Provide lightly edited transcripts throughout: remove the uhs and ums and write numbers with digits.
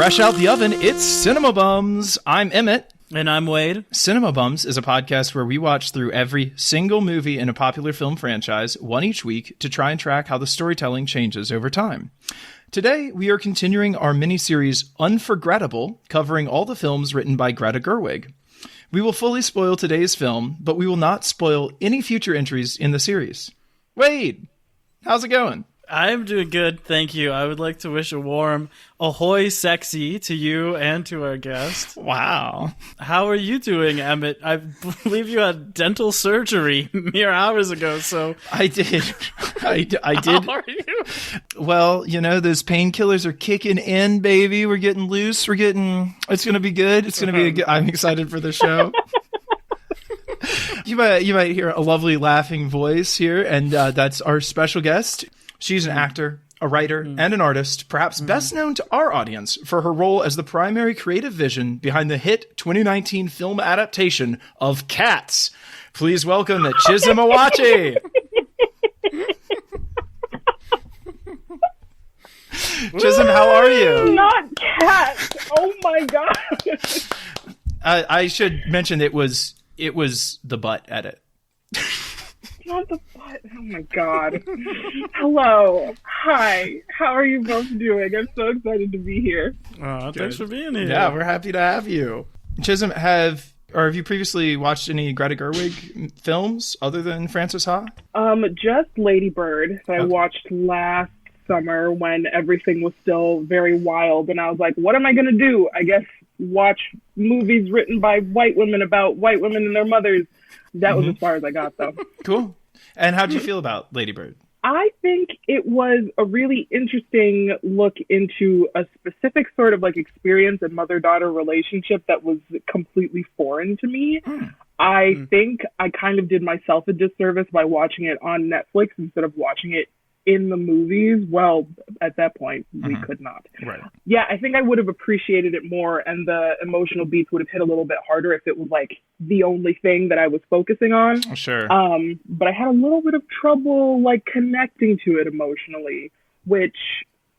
Fresh out the oven, it's Cinema Bums. I'm Emmett. And I'm Wade. Cinema Bums is a podcast where we watch through every single movie in a popular film franchise, one each week, to try and track how the storytelling changes over time. Today, we are continuing our miniseries Unforgettable, covering all the films written by Greta Gerwig. We will fully spoil today's film, but we will not spoil any future entries in the series. Wade, how's it going? I'm doing good, thank you. I would like to wish a warm ahoy sexy to you and to our guest. Wow. How are you doing, Emmett? I believe you had dental surgery mere hours ago, so... I did. I did. How are you? Well, you know, those painkillers are kicking in, baby. We're getting loose. It's going to be good. It's going to be I'm excited for the show. You might hear a lovely laughing voice here, and that's our special guest. She's an actor, a writer, and an artist, perhaps best known to our audience for her role as the primary creative vision behind the hit 2019 film adaptation of Cats. Please welcome Chisom Awachie. Chisom, how are you? Not Cats. Oh my god. I should mention it was the butt edit. Not the butt. Oh my god. Have Hi. How are you both doing? I'm so excited to be here. Thanks for being here. Yeah, we're happy to have you. Chisom, have you previously watched any Greta Gerwig films other than Frances Ha? Just Lady Bird that I watched last summer when everything was still very wild, and I was like, what am I gonna do? I guess watch movies written by white women about white women and their mothers. That was as far as I got, though. Cool. And how did you feel about Lady Bird? I think it was a really interesting look into a specific sort of like experience and mother-daughter relationship that was completely foreign to me. I think I kind of did myself a disservice by watching it on Netflix instead of watching it in the movies. Well, at that point, we could not. Right. Yeah, I think I would have appreciated it more, and the emotional beats would have hit a little bit harder if it was like the only thing that I was focusing on. Sure. But I had a little bit of trouble like connecting to it emotionally, which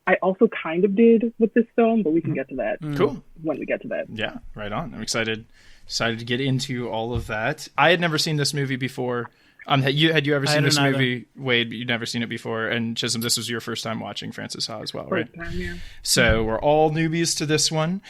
I also kind of did with this film, but we can get to that. Cool. When we get to that. Yeah, right on. I'm excited to get into all of that. I had never seen this movie before. Had you ever seen this movie, Wade? You'd never seen it before, and Chisom, this was your first time watching Frances Ha as well, right? First time, yeah. So we're all newbies to this one.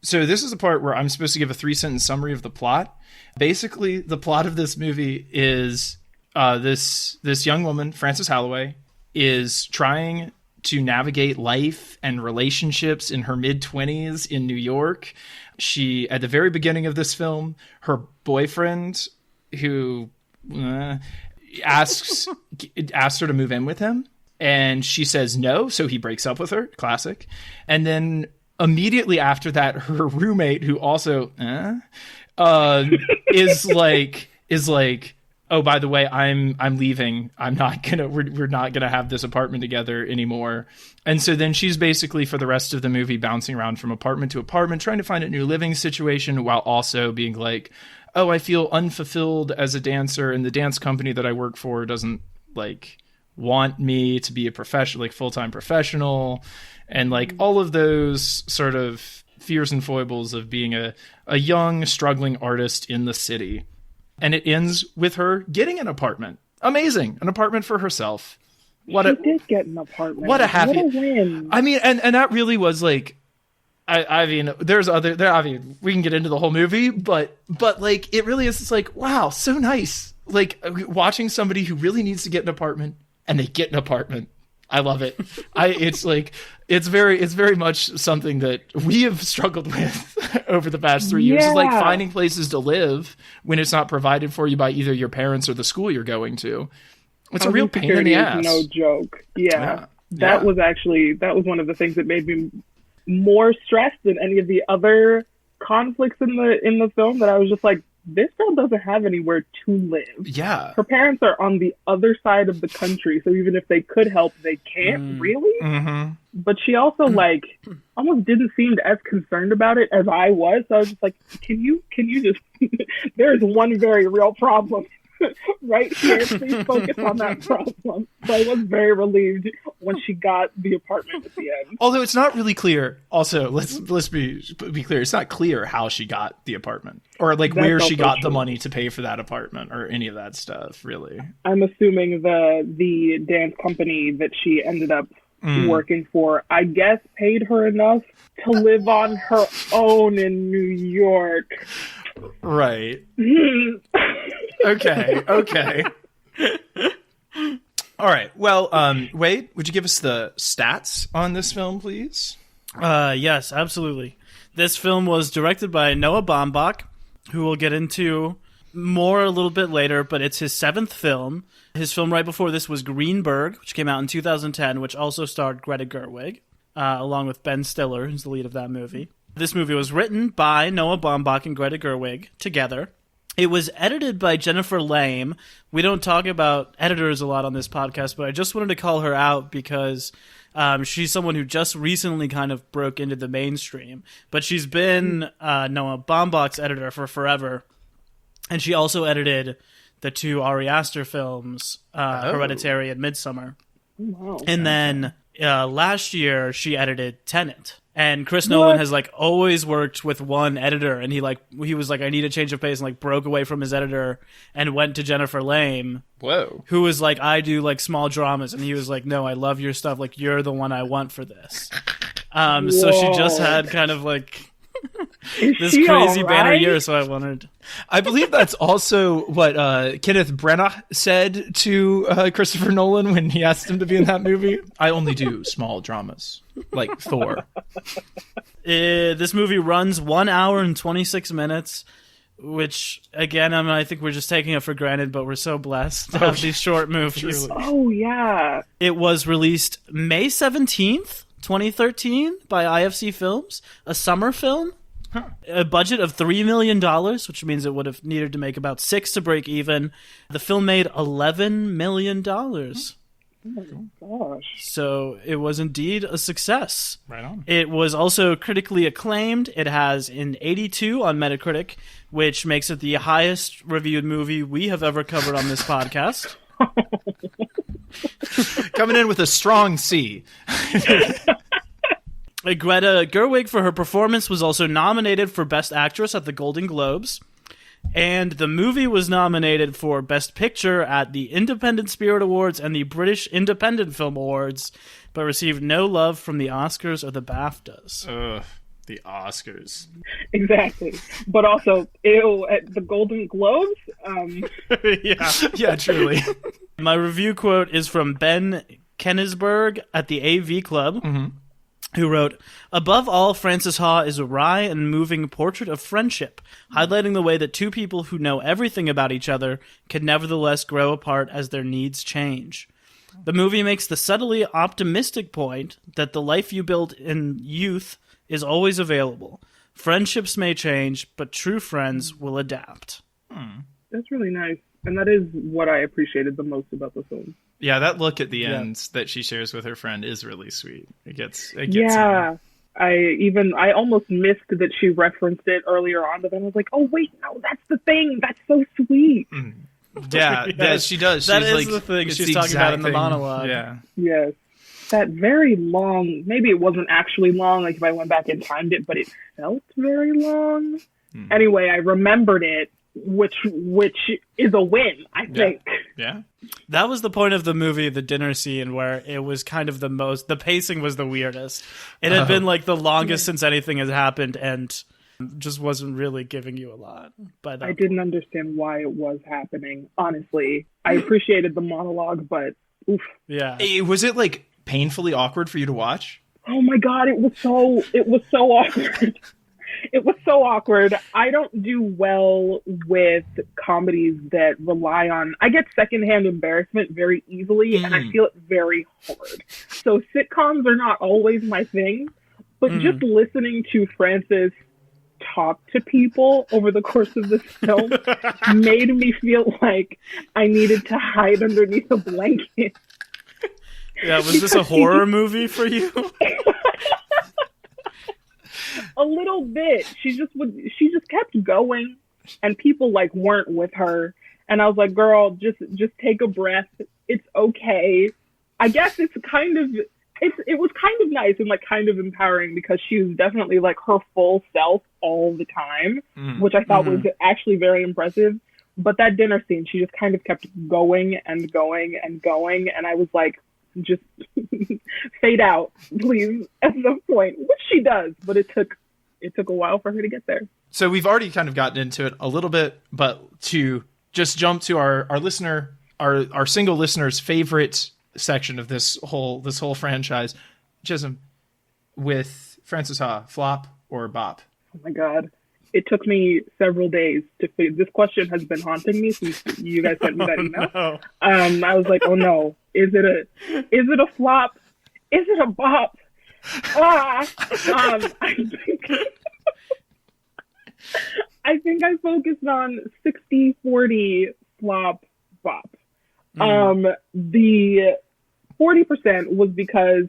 So this is the part where I'm supposed to give a 3-sentence summary of the plot. Basically, the plot of this movie is this young woman, Frances Holloway, is trying to navigate life and relationships in her mid-20s in New York. She, at the very beginning of this film, her boyfriend, who asks her to move in with him, and she says no, so he breaks up with her. Classic. And then immediately after that, her roommate, who also is like, oh, by the way, I'm leaving. We're not gonna have this apartment together anymore. And so then she's basically for the rest of the movie bouncing around from apartment to apartment, trying to find a new living situation while also being like, oh, I feel unfulfilled as a dancer, and the dance company that I work for doesn't like want me to be a professional, like full-time professional, and like all of those sort of fears and foibles of being a young, struggling artist in the city. And it ends with her getting an apartment. Amazing. An apartment for herself. She did get an apartment. What a happy win. I mean, and that really was like, I mean, we can get into the whole movie, but like, it really is just like, wow, so nice. Like watching somebody who really needs to get an apartment and they get an apartment. I love it. It's very much something that we have struggled with over the past 3 years. Yeah. Is like finding places to live when it's not provided for you by either your parents or the school you're going to. It's a real pain in the ass. No joke. Yeah. That was one of the things that made me more stressed than any of the other conflicts in the film, that I was just like, this girl doesn't have anywhere to live. Yeah. Her parents are on the other side of the country, so even if they could help, they can't really. Mm-hmm. But she also like almost didn't seem as concerned about it as I was. So I was just like, can you just there's one very real problem. right here. Please focus on that problem. So I was very relieved when she got the apartment at the end. Although it's not really clear. Also, let's be clear. It's not clear how she got the apartment or like where she got the money to pay for that apartment or any of that stuff. Really, I'm assuming the dance company that she ended up working for, I guess, paid her enough to live on her own in New York. Right. Okay. All right. Well, Wade, would you give us the stats on this film, please? Yes, absolutely. This film was directed by Noah Baumbach, who we'll get into more a little bit later, but it's his 7th film. His film right before this was Greenberg, which came out in 2010, which also starred Greta Gerwig, along with Ben Stiller, who's the lead of that movie. This movie was written by Noah Baumbach and Greta Gerwig together. It was edited by Jennifer Lame. We don't talk about editors a lot on this podcast, but I just wanted to call her out because she's someone who just recently kind of broke into the mainstream. But she's been Noah Baumbach's editor for forever. And she also edited the 2 Ari Aster films, Hereditary and Midsommar. Wow. And then last year, she edited Tenet. And Chris Nolan has like always worked with one editor, and he was like, I need a change of pace, and like broke away from his editor and went to Jennifer Lame. Whoa. Who was like, I do like small dramas, and he was like, no, I love your stuff, like you're the one I want for this. So she just had kind of like this crazy banner year, so I wanted. I believe that's also what Kenneth Branagh said to Christopher Nolan when he asked him to be in that movie. I only do small dramas, like Thor. This movie runs 1 hour and 26 minutes, which, again, I think we're just taking it for granted, but we're so blessed to have these short movies. Oh, yeah. It was released May 17th, 2013 by IFC Films, a summer film. A budget of $3 million, which means it would have needed to make about 6 to break even. The film made $11 million. Oh my gosh. So it was indeed a success. Right on. It was also critically acclaimed. It has an 82 on Metacritic, which makes it the highest reviewed movie we have ever covered on this podcast. Coming in with a strong C. Greta Gerwig, for her performance, was also nominated for Best Actress at the Golden Globes. And the movie was nominated for Best Picture at the Independent Spirit Awards and the British Independent Film Awards, but received no love from the Oscars or the BAFTAs. Ugh, the Oscars. Exactly. But also, ew, at the Golden Globes? Yeah, truly. My review quote is from Ben Kennisberg at the AV Club. Mm-hmm. Who wrote, above all, Frances Ha is a wry and moving portrait of friendship, highlighting the way that two people who know everything about each other can nevertheless grow apart as their needs change. The movie makes the subtly optimistic point that the life you build in youth is always available. Friendships may change, but true friends will adapt. That's really nice. And that is what I appreciated the most about the film. Yeah, that look at the end that she shares with her friend is really sweet. It gets yeah. I almost missed that she referenced it earlier on, but then I was like, oh wait, no, that's the thing. That's so sweet. Yeah, yeah, she does. That she's is like, the thing she's talking about in the monologue. Yeah. Yes. That very long, maybe it wasn't actually long, like if I went back and timed it, but it felt very long. Anyway, I remembered it, which is a win, I think. Yeah. That was the point of the movie, the dinner scene, where it was kind of the pacing was the weirdest. It had been like the longest since anything has happened, and just wasn't really giving you a lot. But I didn't understand why it was happening, honestly. I appreciated the monologue, but oof. Yeah. Was it like painfully awkward for you to watch? Oh my god, it was so awkward. It was so awkward. I don't do well with comedies that rely on... I get secondhand embarrassment very easily, and I feel it very hard. So sitcoms are not always my thing, but just listening to Frances talk to people over the course of this film made me feel like I needed to hide underneath a blanket. Yeah, was this a horror movie for you? A little bit. She just kept going, and people like weren't with her, And I was like, girl, just take a breath. It's okay. I guess it was kind of nice and like kind of empowering because she was definitely like her full self all the time, which I thought was actually very impressive. But that dinner scene, she just kind of kept going and going and going. And I was like, just fade out, please, at some point, which she does. But it took a while for her to get there. So we've already kind of gotten into it a little bit, but to just jump to our listener, our single listener's favorite section of this whole franchise, Chisom, with Frances Ha, flop or bop? Oh my God. It took me several days to figure. This question has been haunting me since you guys sent me that email. No. I was like, oh no, is it a flop? Is it a bop? I think I focused on 60-40 flop bop. The 40% was because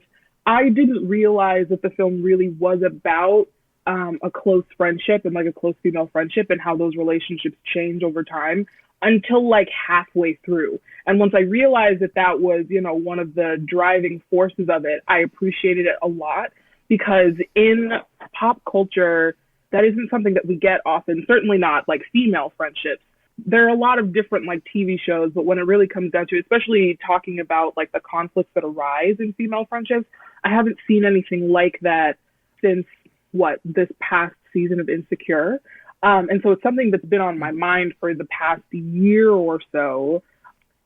I didn't realize that the film really was about a close friendship and like a close female friendship and how those relationships change over time until like halfway through. And once I realized that was, one of the driving forces of it, I appreciated it a lot because in pop culture, that isn't something that we get often, certainly not like female friendships. There are a lot of different like TV shows, but when it really comes down to it, especially talking about like the conflicts that arise in female friendships, I haven't seen anything like that since this past season of Insecure. And so it's something that's been on my mind for the past year or so.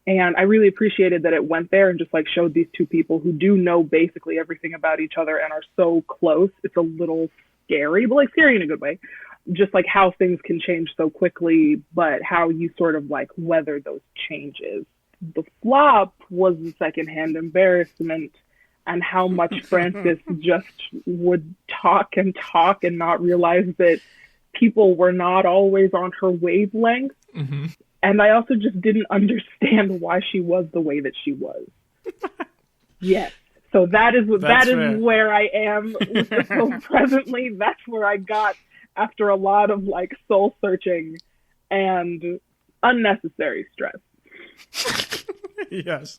And I really appreciated that it went there and just like showed these two people who do know basically everything about each other and are so close. It's a little scary, but like scary in a good way. Just like how things can change so quickly, but how you sort of like weather those changes. The flop was the secondhand embarrassment and how much Frances just would talk and not realize that people were not always on her wavelength. Mm-hmm. And I also just didn't understand why she was the way that she was. Yes. So that is where I am with the film presently. That's where I got after a lot of like soul searching and unnecessary stress. Yes,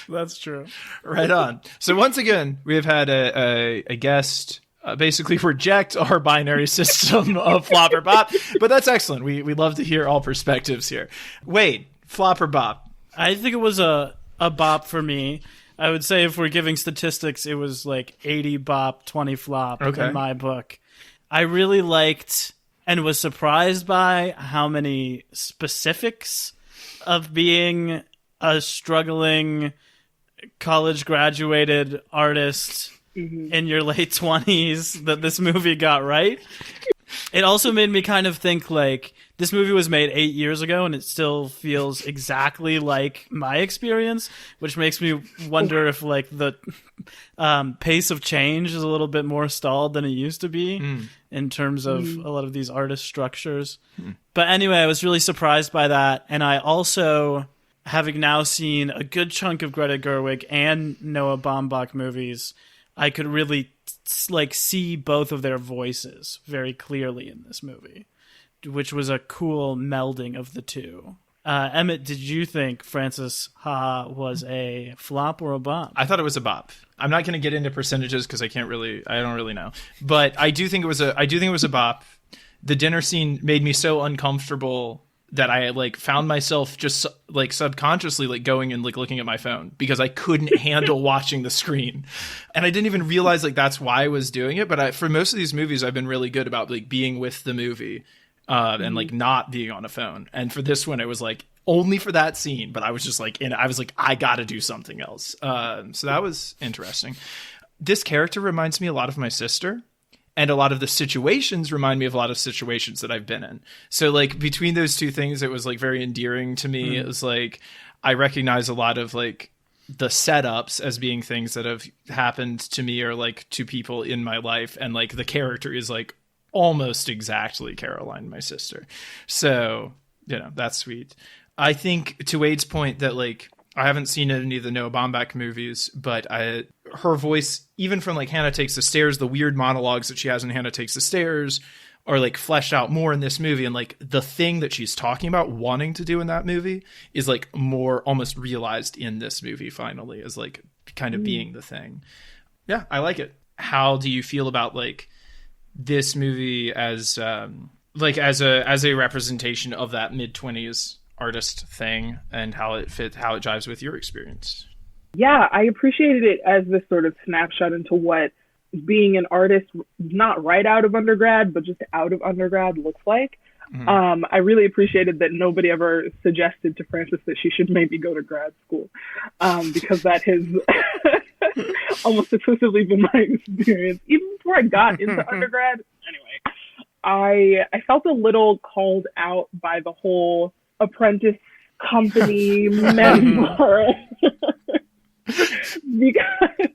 that's true. Right on. So once again, we have had a guest basically reject our binary system of flop or bop, but that's excellent. We love to hear all perspectives here. Wade, flop or bop? I think it was a bop for me. I would say if we're giving statistics, it was like 80 bop, 20 flop in my book. I really liked and was surprised by how many specifics of being a struggling college graduated artist in your late 20s that this movie got right. It also made me kind of think like this movie was made 8 years ago and it still feels exactly like my experience, which makes me wonder if like the pace of change is a little bit more stalled than it used to be in terms of a lot of these artist structures. But anyway, I was really surprised by that. And I also, having now seen a good chunk of Greta Gerwig and Noah Baumbach movies, I could really like see both of their voices very clearly in this movie, which was a cool melding of the two. Emmett, did you think Frances Ha was a flop or a bop? I thought it was a bop. I'm not going to get into percentages because I don't really know. But I do think it was a bop. The dinner scene made me so uncomfortable that I like found myself just like subconsciously like going and like looking at my phone because I couldn't handle watching the screen. And I didn't even realize like that's why I was doing it. But for most of these movies, I've been really good about like being with the movie and like not being on a phone. And for this one, it was like only for that scene, but I was just like, I got to do something else. So that was interesting. This character reminds me a lot of my sister. And a lot of the situations remind me of a lot of situations that I've been in. So like between those two things, it was like very endearing to me. It was like, I recognize a lot of like the setups as being things that have happened to me or like to people in my life. And like the character is like almost exactly Caroline, my sister. So, that's sweet. I think to Wade's point that like, I haven't seen any of the Noah Baumbach movies, but her voice, even from like Hannah Takes the Stairs, the weird monologues that she has in Hannah Takes the Stairs, are like fleshed out more in this movie, and like the thing that she's talking about wanting to do in that movie is like more almost realized in this movie finally, as like kind of being the thing. Yeah, I like it. How do you feel about like this movie as like as a representation of that mid-20s artist thing, and how it jives with your experience? Yeah, I appreciated it as this sort of snapshot into what being an artist, not right out of undergrad, but just out of undergrad looks like. I really appreciated that nobody ever suggested to Frances that she should maybe go to grad school, because that has almost exclusively been my experience, even before I got into undergrad. Anyway, I felt a little called out by the whole apprentice company mentor because,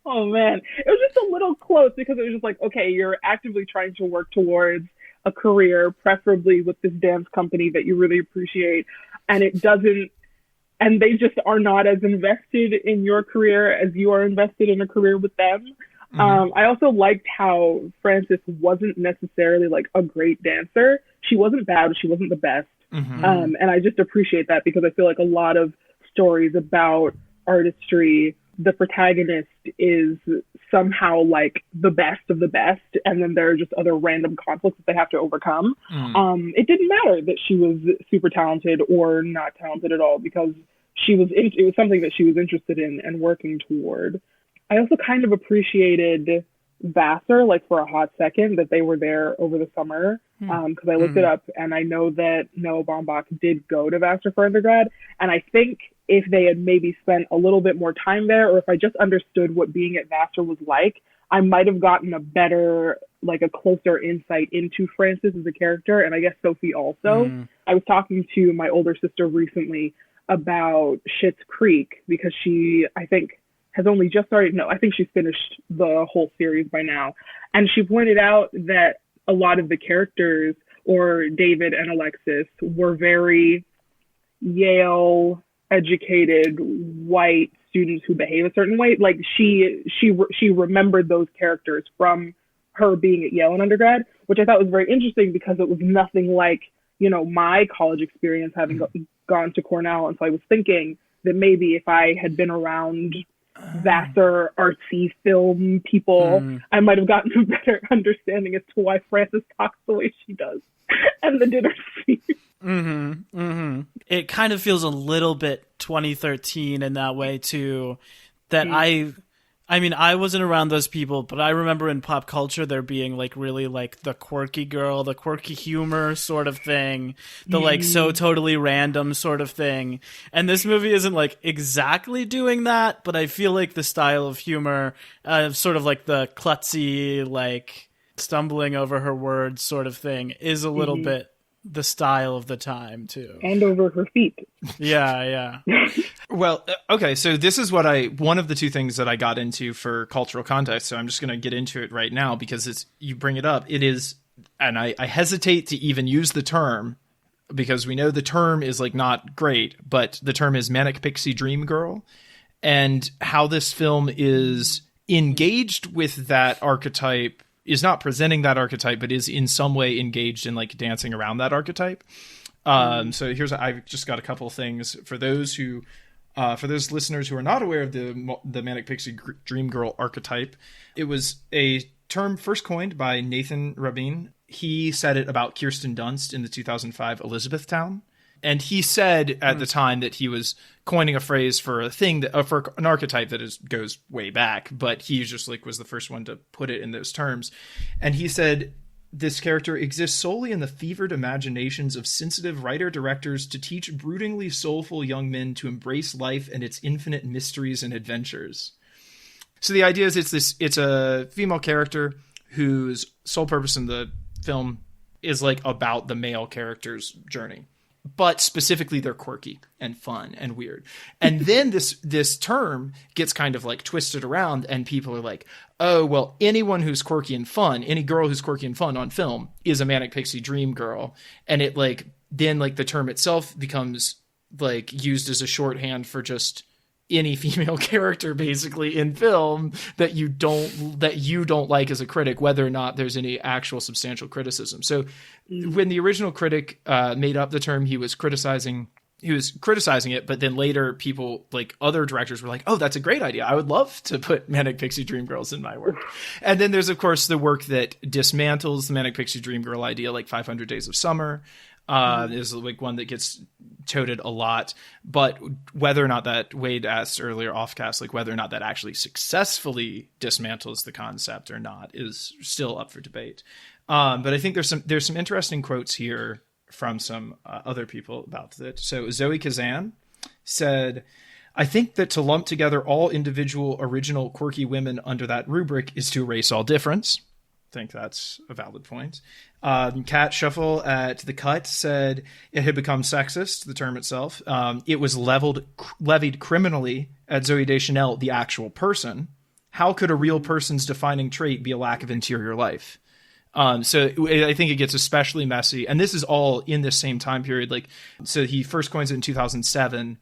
oh man, it was just a little close, because it was just like, okay, you're actively trying to work towards a career, preferably with this dance company that you really appreciate, and it doesn't, and they just are not as invested in your career as you are invested in a career with them. I also liked how Frances wasn't necessarily like a great dancer. She wasn't bad, she wasn't the best. And I just appreciate that, because I feel like a lot of stories about artistry, the protagonist is somehow like the best of the best, and then there are just other random conflicts that they have to overcome. It didn't matter that she was super talented or not talented at all, because it was something that she was interested in and working toward. I also kind of appreciated Vassar, like for a hot second, that they were there over the summer, because I looked it up, and I know that Noah Baumbach did go to Vassar for undergrad, and I think if they had maybe spent a little bit more time there, or if I just understood what being at Vassar was like, I might have gotten a better, like a closer insight into Frances as a character, and I guess Sophie also. I was talking to my older sister recently about Schitt's Creek, because she, I think, has only just started, no, I think she's finished the whole series by now. And she pointed out that a lot of the characters, or David and Alexis, were very Yale educated white students who behave a certain way. Like she remembered those characters from her being at Yale in undergrad, which I thought was very interesting, because it was nothing like, you know, my college experience having gone to Cornell. And so I was thinking that maybe if I had been around Vassar artsy film people, I might have gotten a better understanding as to why Frances talks the way she does and the dinner scene. It kind of feels a little bit 2013 in that way too, that I mean, I wasn't around those people, but I remember in pop culture there being like really like the quirky girl, the quirky humor sort of thing, the like so totally random sort of thing. And this movie isn't like exactly doing that, but I feel like the style of humor, sort of like the klutzy, like stumbling over her words sort of thing, is a little bit the style of the time too, and over her feet. Yeah. Well, okay, so this is what one of the two things that I got into for cultural context, so I'm just going to get into it right now, because you bring it up. It is, and I hesitate to even use the term, because we know the term is like not great, but the term is Manic Pixie Dream Girl, and how this film is engaged with that archetype, is not presenting that archetype, but is in some way engaged in like dancing around that archetype. So I've just got a couple of things for those listeners who are not aware of the Manic Pixie Dream Girl archetype. It was a term first coined by Nathan Rabin. He said it about Kirsten Dunst in the 2005 Elizabethtown. And he said at the time that he was coining a phrase for a thing that, for an archetype that goes way back, but he just like was the first one to put it in those terms. And he said, this character exists solely in the fevered imaginations of sensitive writer-directors to teach broodingly soulful young men to embrace life and its infinite mysteries and adventures. So the idea is it's a female character whose sole purpose in the film is like about the male character's journey. But specifically, they're quirky and fun and weird. And then this term gets kind of like twisted around, and people are like, oh, well, anyone who's quirky and fun, any girl who's quirky and fun on film is a Manic Pixie Dream Girl. And it like, then like the term itself becomes like used as a shorthand for just any female character basically in film that you don't like as a critic, whether or not there's any actual substantial criticism. So when the original critic made up the term, he was criticizing it, but then later people, like other directors, were like, oh, that's a great idea. I would love to put Manic Pixie Dream Girls in my work. And then there's, of course, the work that dismantles the Manic Pixie Dream Girl idea, like 500 Days of Summer is like one that gets toted a lot. But whether or not that, Wade asked earlier offcast, like whether or not that actually successfully dismantles the concept or not is still up for debate. But I think there's some interesting quotes here from some other people about it. So Zoe Kazan said, I think that to lump together all individual, original, quirky women under that rubric is to erase all difference. I think that's a valid point. Kat Shuffle at The Cut said it had become sexist, the term itself. It was levied criminally at Zooey Deschanel, the actual person. How could a real person's defining trait be a lack of interior life? So I think it gets especially messy, and this is all in this same time period. Like, so he first coins it in 2007,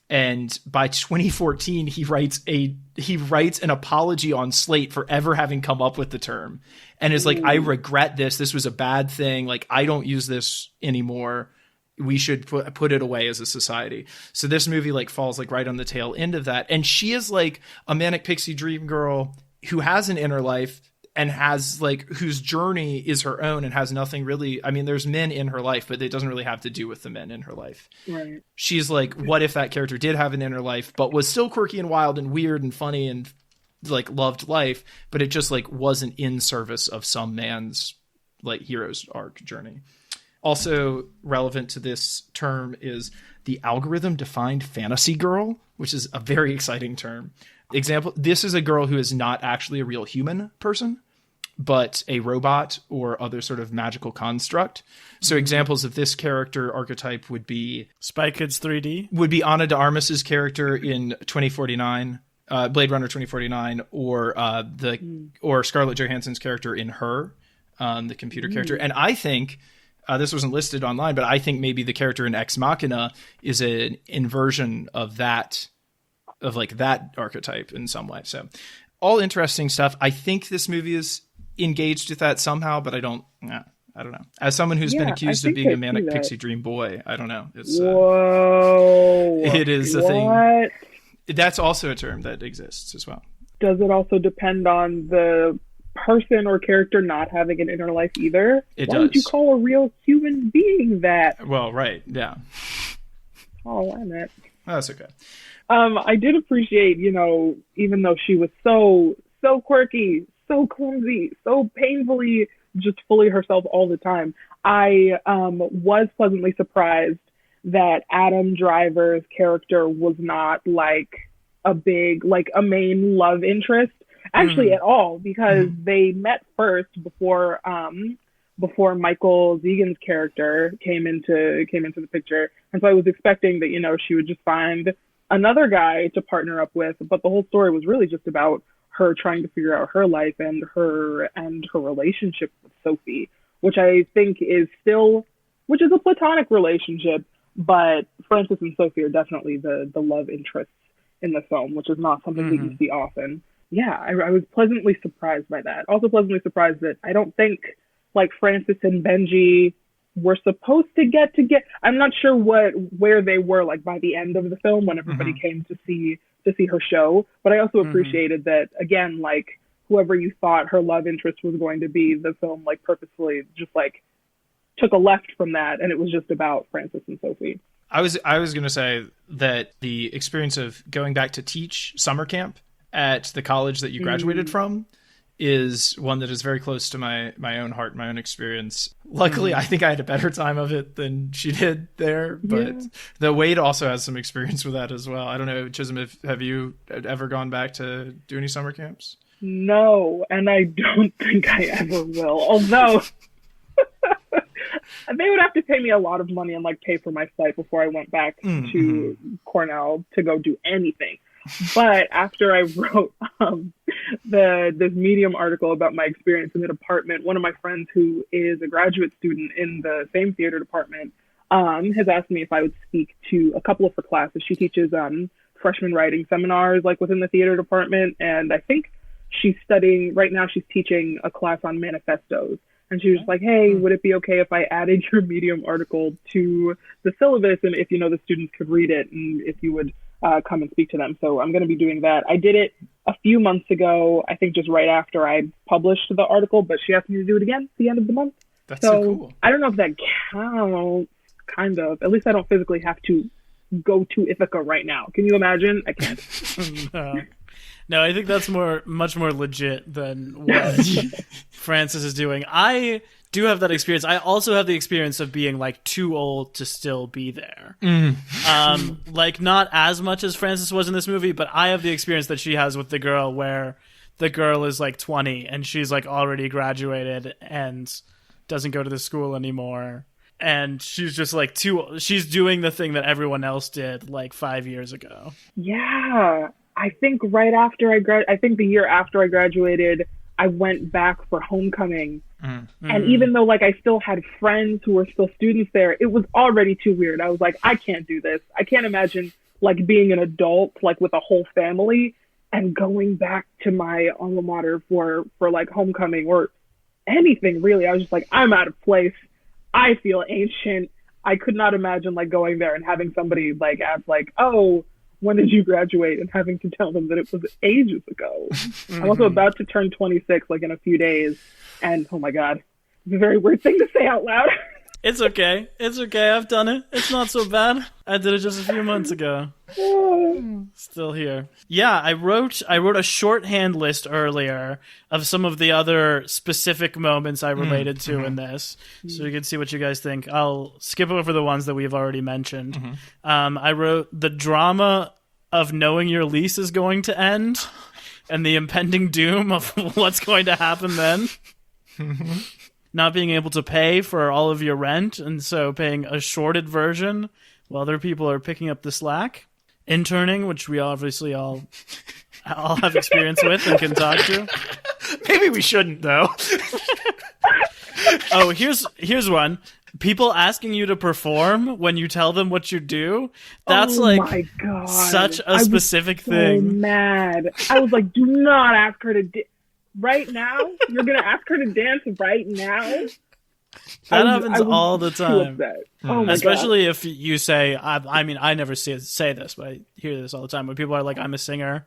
and by 2014 he writes an apology on Slate for ever having come up with the term, and is like, I regret this. This was a bad thing. Like, I don't use this anymore. We should put it away as a society. So this movie like falls like right on the tail end of that, and she is like a manic pixie dream girl who has an inner life and has like, whose journey is her own and has nothing really, I mean, there's men in her life, but it doesn't really have to do with the men in her life. Right. She's like, what if that character did have an inner life, but was still quirky and wild and weird and funny and like loved life, but it just like wasn't in service of some man's like hero's arc journey. Also relevant to this term is the algorithm defined fantasy girl, which is a very exciting term. Example, this is a girl who is not actually a real human person, but a robot or other sort of magical construct. So examples of this character archetype would be Spy Kids 3D, would be Ana de Armas's character in 2049, Blade Runner 2049, or Scarlett Johansson's character in Her, the computer character. And I think this wasn't listed online, but I think maybe the character in Ex Machina is an inversion of that archetype in some way. So all interesting stuff. I think this movie is engaged with that somehow, but I don't know. As someone who's been accused of being a manic pixie dream boy, I don't know. It's whoa. It is a thing. That's also a term that exists as well. Does it also depend on the person or character not having an inner life either? Why would you call a real human being that? Well, right. Yeah. Oh, I meant. Oh, that's okay. I did appreciate, even though she was so quirky, so clumsy, so painfully just fully herself all the time, I was pleasantly surprised that Adam Driver's character was not like a main love interest actually at all, because they met first before Michael Zegan's character came into the picture. And so I was expecting that, she would just find another guy to partner up with, but the whole story was really just about her trying to figure out her life and her relationship with Sophie, which I think is a platonic relationship, but Francis and Sophie are definitely the love interests in the film, which is not something that you see often. Yeah, I was pleasantly surprised by that. Also pleasantly surprised that I don't think like Francis and Benji were supposed to get. I'm not sure where they were like by the end of the film when everybody came to see her show. But I also appreciated that, again, like whoever you thought her love interest was going to be, the film like purposefully just like took a left from that, and it was just about Francis and Sophie. I was going to say that the experience of going back to teach summer camp at the college that you graduated from is one that is very close to my own heart, my own experience. Luckily, I think I had a better time of it than she did there, but the Wade also has some experience with that as well. I don't know, Chisom, have you ever gone back to do any summer camps? No, and I don't think I ever will, although they would have to pay me a lot of money and like pay for my flight before I went back to Cornell to go do anything. But after I wrote this Medium article about my experience in the department, one of my friends who is a graduate student in the same theater department has asked me if I would speak to a couple of her classes. She teaches freshman writing seminars like within the theater department, and I think she's studying right now. She's teaching a class on manifestos, and she was like, "Hey, would it be okay if I added your Medium article to the syllabus, and if the students could read it, and if you would come and speak to them?" So I'm going to be doing that. I did it a few months ago, I think just right after I published the article, but she asked me to do it again at the end of the month. That's so cool. I don't know if that counts, kind of. At least I don't physically have to go to Ithaca right now. Can you imagine? I can't. No, I think that's much more legit than what Francis is doing. I do have that experience. I also have the experience of being like too old to still be there. Like not as much as Francis was in this movie, but I have the experience that she has with the girl where the girl is like 20 and she's like already graduated and doesn't go to the school anymore. And she's just like she's doing the thing that everyone else did like 5 years ago. Yeah. I think I think the year after I graduated, I went back for homecoming. And even though like I still had friends who were still students there, it was already too weird. I was like, I can't do this. I can't imagine like being an adult, like with a whole family and going back to my alma mater for like homecoming or anything really. I was just like, I'm out of place. I feel ancient. I could not imagine like going there and having somebody like ask like, "Oh, when did you graduate?" and having to tell them that it was ages ago. I'm also about to turn 26 like in a few days, and oh my god, it's a very weird thing to say out loud. It's okay. I've done it. It's not so bad. I did it just a few months ago. Still here. Yeah, I wrote a shorthand list earlier of some of the other specific moments I related to in this, so you can see what you guys think. I'll skip over the ones that we've already mentioned. I wrote the drama of knowing your lease is going to end and the impending doom of what's going to happen then. Not being able to pay for all of your rent, and so paying a shorted version while other people are picking up the slack. Interning, which we obviously all have experience with and can talk to. Maybe we shouldn't, though. Oh, here's one. People asking you to perform when you tell them what you do. That's my God. Such a specific thing. So mad. I was like, do not ask her to right now? You're going to ask her to dance right now? That happens all the time. Oh my Especially if you say, I mean, I never say this, but I hear this all the time. When people are like, I'm a singer.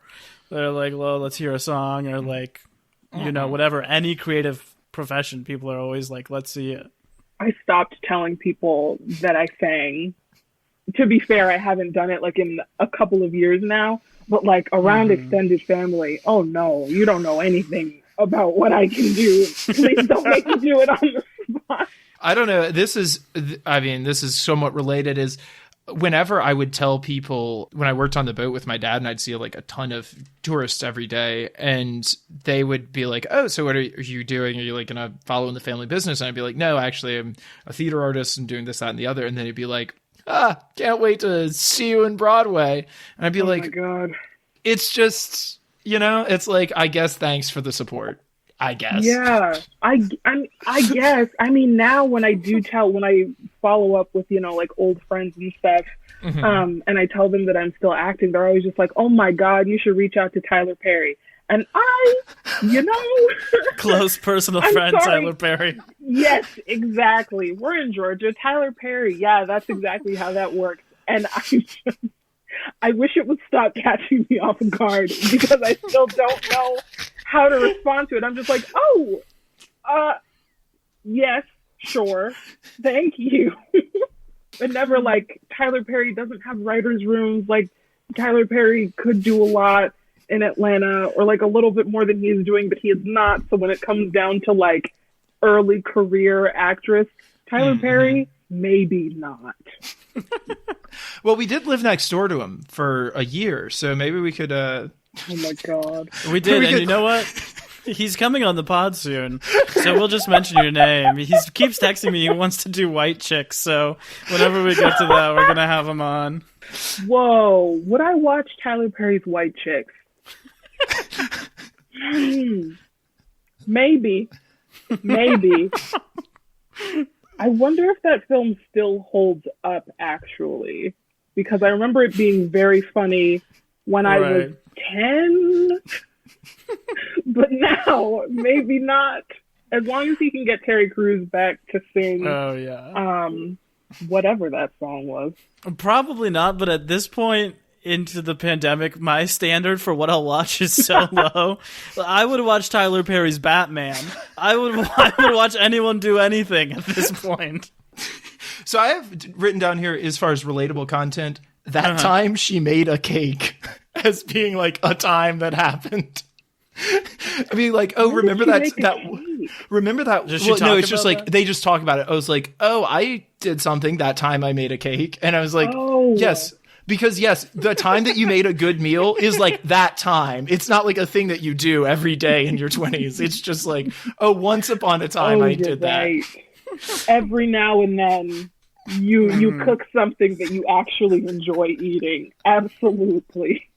They're like, well, let's hear a song. Or like, whatever. Any creative profession, people are always like, let's see it. I stopped telling people that I sang. To be fair, I haven't done it like in a couple of years now. But like around extended family, oh no, you don't know anything about what I can do. Please don't make me do it on the spot. I don't know. This is somewhat related. Is whenever I would tell people when I worked on the boat with my dad, and I'd see like a ton of tourists every day, and they would be like, "Oh, so what are you doing? Are you like gonna follow in the family business?" And I'd be like, "No, actually, I'm a theater artist and doing this, that, and the other." And then he'd be like, can't wait to see you in Broadway. And I'd be like, oh my God. It's just, it's like, I guess thanks for the support. I guess. Yeah, I guess. I mean, now when I follow up with, like old friends and stuff, and I tell them that I'm still acting, they're always just like, oh my God, you should reach out to Tyler Perry. And close personal friend, sorry. Tyler Perry. Yes, exactly. We're in Georgia. Tyler Perry. Yeah, that's exactly how that works. And I wish it would stop catching me off guard because I still don't know how to respond to it. I'm just like, yes, sure. Thank you. But never like Tyler Perry doesn't have writers' rooms. Like Tyler Perry could do a lot in Atlanta or like a little bit more than he is doing, but he is not. So when it comes down to like early career actress, Tyler Perry, maybe not. Well, we did live next door to him for a year, so maybe we could oh my God. We did, and you know what? He's coming on the pod soon, so we'll just mention your name. He keeps texting me he wants to do White Chicks, so whenever we get to that, we're gonna have him on. Whoa, would I watch Tyler Perry's White Chicks? Maybe. I wonder if that film still holds up, actually, because I remember it being very funny when I was 10. But now, maybe not. As long as he can get Terry Crews back to sing whatever that song was. Probably not, but at this point into the pandemic, my standard for what I'll watch is so low. I would watch Tyler Perry's Batman. I would watch anyone do anything at this point. So I have written down here, as far as relatable content, that time she made a cake as being like a time that happened. I mean, like, oh, remember that? Remember that? Well, no, it's just like that? They just talk about it. I was like, oh, I did something that time I made a cake, and I was like, yes, because yes, the time that you made a good meal is like that time. It's not like a thing that you do every day in your 20s. It's just like, oh, once upon a time I did that. Every now and then. You cook something that you actually enjoy eating. Absolutely.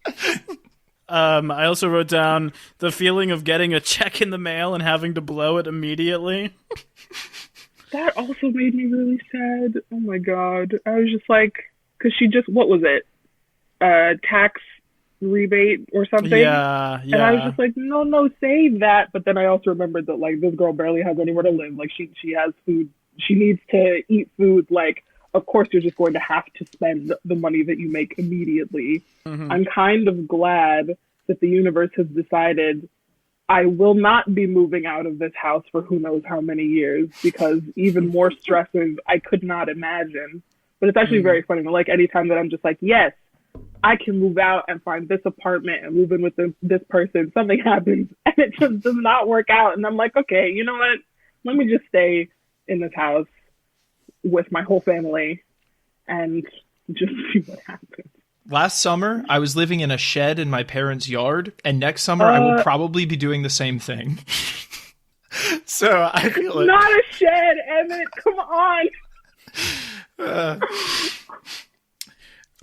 I also wrote down the feeling of getting a check in the mail and having to blow it immediately. That also made me really sad. Oh my god. I was just like, because she just, what was it? Tax rebate or something? Yeah. And I was just like, no, save that. But then I also remembered that, like, this girl barely has anywhere to live. Like, she has food. She needs to eat food. Like, of course, you're just going to have to spend the money that you make immediately. Mm-hmm. I'm kind of glad that the universe has decided I will not be moving out of this house for who knows how many years, because even more stresses I could not imagine. But it's actually very funny. Like, anytime that I'm just like, yes, I can move out and find this apartment and move in with this person, something happens and it just does not work out. And I'm like, okay, you know what? Let me just stay in this house with my whole family and just see what happens. Last summer, I was living in a shed in my parents' yard, and next summer I will probably be doing the same thing. So I feel it. Not a shed, Emmett. Come on.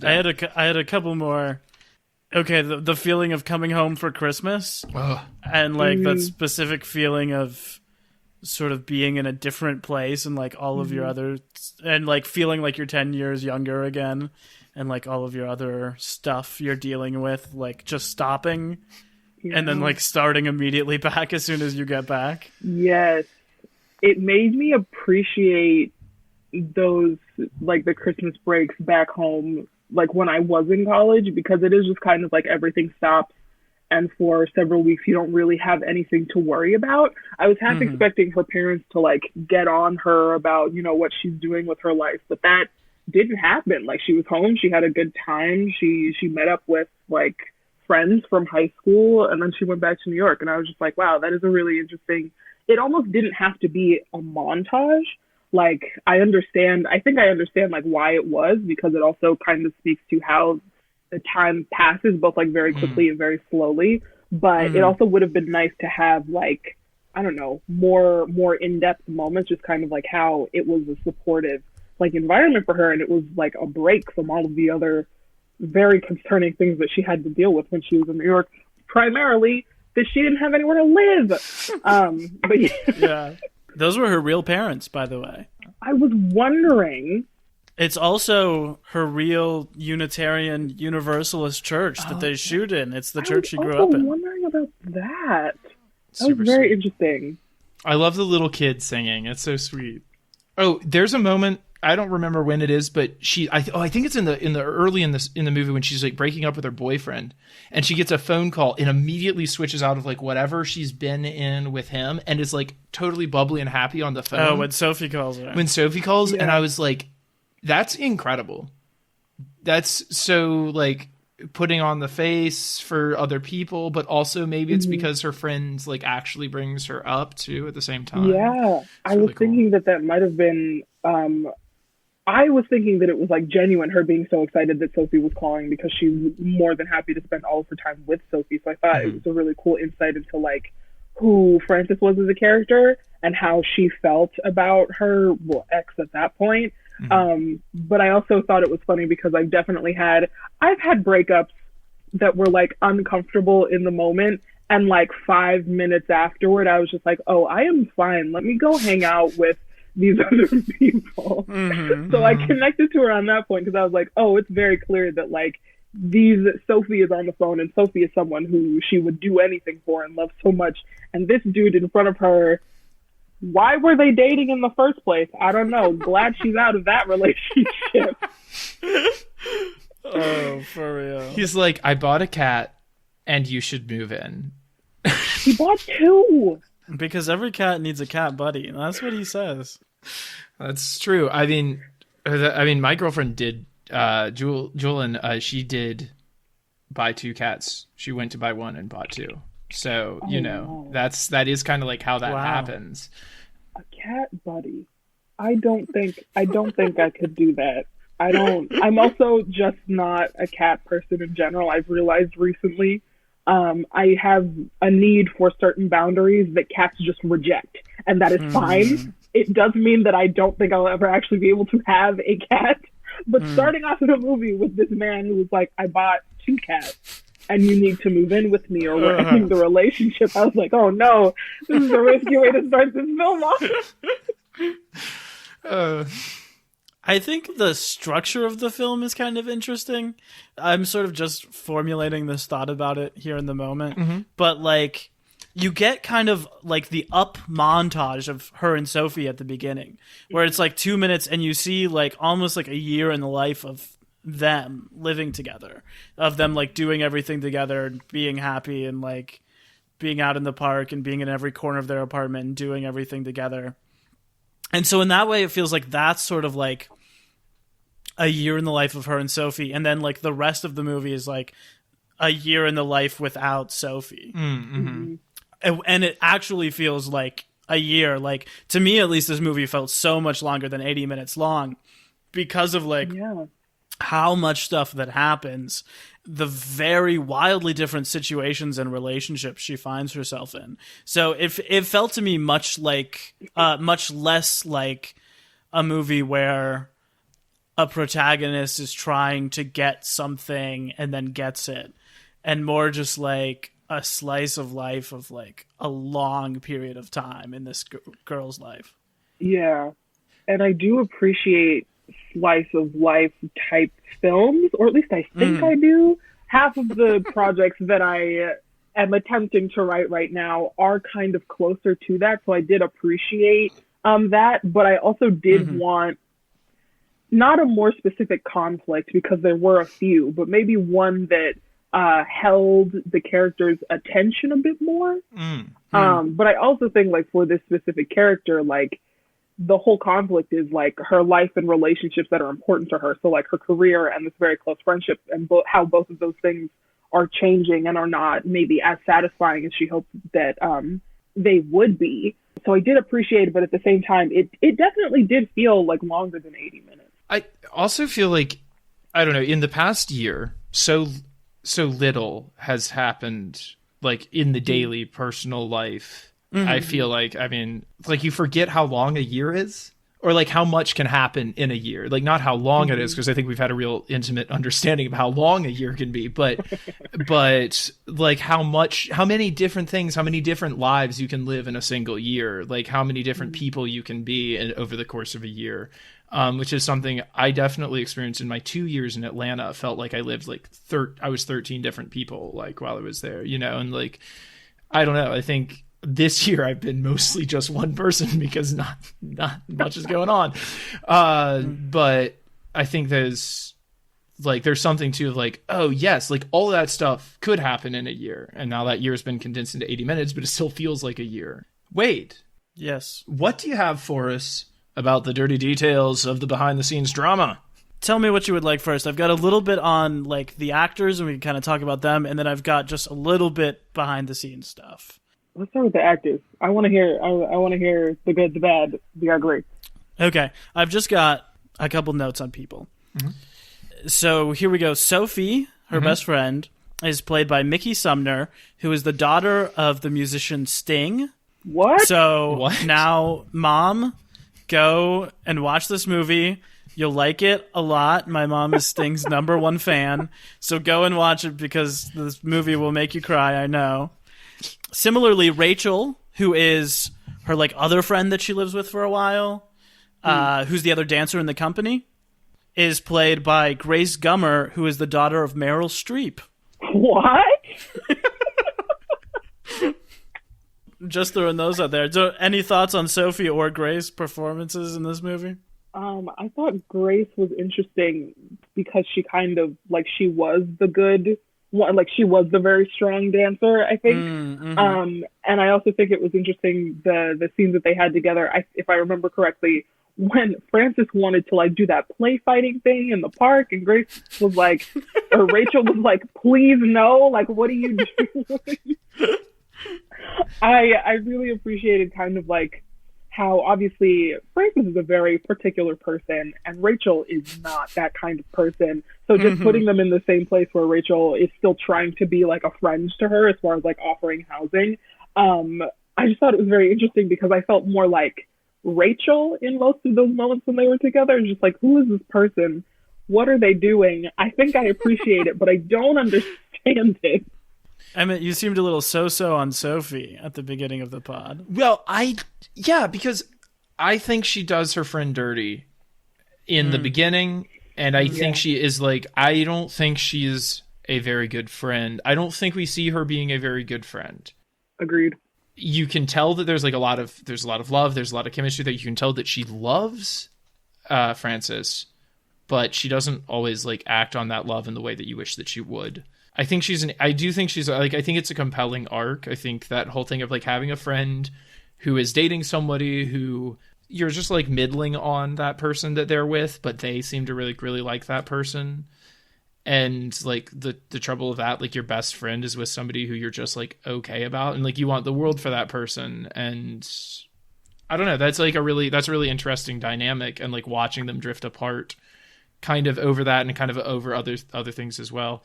I had a couple more. Okay, the feeling of coming home for Christmas, and like that specific feeling of sort of being in a different place and like all of your other, and like feeling like you're 10 years younger again, and like all of your other stuff you're dealing with, like just stopping and then like starting immediately back as soon as you get back. Yes. It made me appreciate those, like the Christmas breaks back home, like when I was in college, because it is just kind of like everything stops. And for several weeks, you don't really have anything to worry about. I was half expecting her parents to like get on her about, you know, what she's doing with her life, but that didn't happen. Like, she was home, she had a good time, she met up with like friends from high school, and then she went back to New York. And I was just like, wow, that is a really interesting. It almost didn't have to be a montage. Like, I think I understand like why it was, because it also kind of speaks to how the time passes both like very quickly and very slowly. But it also would have been nice to have like, I don't know, more in-depth moments, just kind of like how it was a supportive like environment for her, and it was like a break from all of the other very concerning things that she had to deal with when she was in New York, primarily that she didn't have anywhere to live. But yeah, those were her real parents, by the way. I was wondering. It's also her real Unitarian Universalist church that they shoot in. It's the church she grew up in. I was wondering about that. That was very interesting. I love the little kid singing. It's so sweet. Oh, there's a moment, I don't remember when it is, but I think it's in the early in the movie when she's like breaking up with her boyfriend, and she gets a phone call and immediately switches out of like whatever she's been in with him and is like totally bubbly and happy on the phone. Oh, when Sophie calls her. And I was like, that's incredible. That's so like putting on the face for other people, but also maybe it's because her friends like actually brings her up too at the same time. Yeah. I was thinking that might have been, I was thinking that it was like genuine, her being so excited that Sophie was calling, because she's more than happy to spend all of her time with Sophie. So I thought it was a really cool insight into like who Frances was as a character and how she felt about her ex at that point. But I also thought it was funny because I've had breakups that were like uncomfortable in the moment, and like 5 minutes afterward I was just like, oh, I am fine, let me go hang out with these other people. So I connected to her on that point, because I was like, oh, it's very clear that like Sophie is on the phone, and Sophie is someone who she would do anything for and loves so much. And this dude in front of her, why were they dating in the first place? I don't know. Glad she's out of that relationship. Oh, for real. He's like, I bought a cat, and you should move in. He bought 2. Because every cat needs a cat buddy. That's what he says. That's true. I mean, my girlfriend did. Julian, she did buy 2 cats. She went to buy 1 and bought 2. So that is kind of like how that happens. A cat buddy. I don't think I could do that. I'm also just not a cat person in general. I've realized recently. I have a need for certain boundaries that cats just reject, and that is fine. It does mean that I don't think I'll ever actually be able to have a cat. But starting off in a movie with this man who was like, I bought 2 cats and you need to move in with me or we're ending the relationship. I was like, oh no, this is a risky way to start this film off. I think the structure of the film is kind of interesting. I'm sort of just formulating this thought about it here in the moment. But like, you get kind of like the up montage of her and Sophie at the beginning, where it's like 2 minutes and you see like almost like a year in the life of them living together, of them like doing everything together and being happy and like being out in the park and being in every corner of their apartment and doing everything together. And so in that way, it feels like that's sort of like a year in the life of her and Sophie. And then like the rest of the movie is like a year in the life without Sophie. And it actually feels like a year. Like, to me, at least, this movie felt so much longer than 80 minutes long because of like how much stuff that happens, the very wildly different situations and relationships she finds herself in. So it felt to me much less like a movie where a protagonist is trying to get something and then gets it, and more just like a slice of life of like a long period of time in this girl's life. Yeah. And I do appreciate slice of life type films, or at least I think I do. Half of the projects that I am attempting to write right now are kind of closer to that. So I did appreciate that, but I also did want not a more specific conflict, because there were a few, but maybe one that held the character's attention a bit more. But I also think like for this specific character, like the whole conflict is like her life and relationships that are important to her. So like her career and this very close friendship, and how both of those things are changing and are not maybe as satisfying as she hoped that they would be. So I did appreciate it, but at the same time, it definitely did feel like longer than 80 minutes. I also feel like, I don't know, in the past year, so little has happened like in the daily personal life. I feel like, I mean, like you forget how long a year is, or like how much can happen in a year. Like not how long it is, because I think we've had a real intimate understanding of how long a year can be, but like how many different things, how many different lives you can live in a single year, like how many different people you can be over the course of a year. Which is something I definitely experienced in my 2 years in Atlanta. I felt like I lived like I was 13 different people like while I was there, and like, I don't know. I think this year I've been mostly just one person because not much is going on. But I think there's something to like, oh yes, like all of that stuff could happen in a year. And now that year has been condensed into 80 minutes, but it still feels like a year. Wade. Yes. What do you have for us about the dirty details of the behind-the-scenes drama? Tell me what you would like first. I've got a little bit on like the actors, and we can kind of talk about them, and then I've got just a little bit behind-the-scenes stuff. Let's start with the actors. I want to hear. I want to hear the good, the bad, the ugly. Okay, I've just got a couple notes on people. So here we go. Sophie, her best friend, is played by Mickey Sumner, who is the daughter of the musician Sting. What? So what? Now, Mom, go and watch this movie. You'll like it a lot. My mom is Sting's #1 fan. So go and watch it because this movie will make you cry, I know. Similarly, Rachel, who is her like other friend that she lives with for a while, who's the other dancer in the company. is played by Grace Gummer, who is the daughter of Meryl Streep. What? Just throwing those out there. So, any thoughts on Sophie or Grace performances in this movie? I thought Grace was interesting because she kind of, like, she was the good one, like, she was the very strong dancer, I think. And I also think it was interesting, the scenes that they had together, if I remember correctly, when Frances wanted to, like, do that play fighting thing in the park, and Grace was like, or Rachel was like, please no, like, what are you doing? I really appreciated kind of like how obviously Frances is a very particular person and Rachel is not that kind of person. So just putting them in the same place where Rachel is still trying to be like a friend to her as far as like offering housing. I just thought it was very interesting because I felt more like Rachel in most of those moments when they were together. Just like, who is this person? What are they doing? I think I appreciate it, but I don't understand it. Emmett, you seemed a little so-so on Sophie at the beginning of the pod. Well, because I think she does her friend dirty in the beginning, and I think she is like, I don't think she's a very good friend. I don't think we see her being a very good friend. Agreed. You can tell that there's a lot of love, there's a lot of chemistry, that you can tell that she loves Frances, but she doesn't always like act on that love in the way that you wish that she would. I think I think it's a compelling arc. I think that whole thing of like having a friend who is dating somebody who you're just like middling on that person that they're with, but they seem to really like that person. And like the trouble of that, like your best friend is with somebody who you're just like okay about, and like you want the world for that person. And I don't know, that's a really interesting dynamic, and like watching them drift apart kind of over that and kind of over other things as well.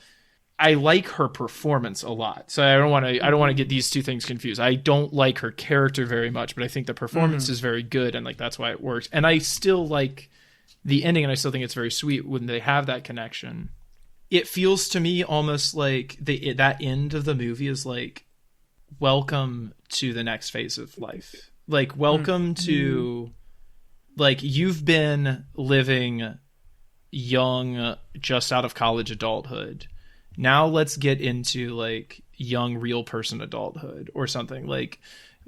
I like her performance a lot. So I don't want to get these two things confused. I don't like her character very much, but I think the performance is very good, and like that's why it works. And I still like the ending, and I still think it's very sweet when they have that connection. It feels to me almost like that end of the movie is like, welcome to the next phase of life. Like, welcome to, like, you've been living young, just out of college adulthood. Now let's get into like young real person adulthood or something. Like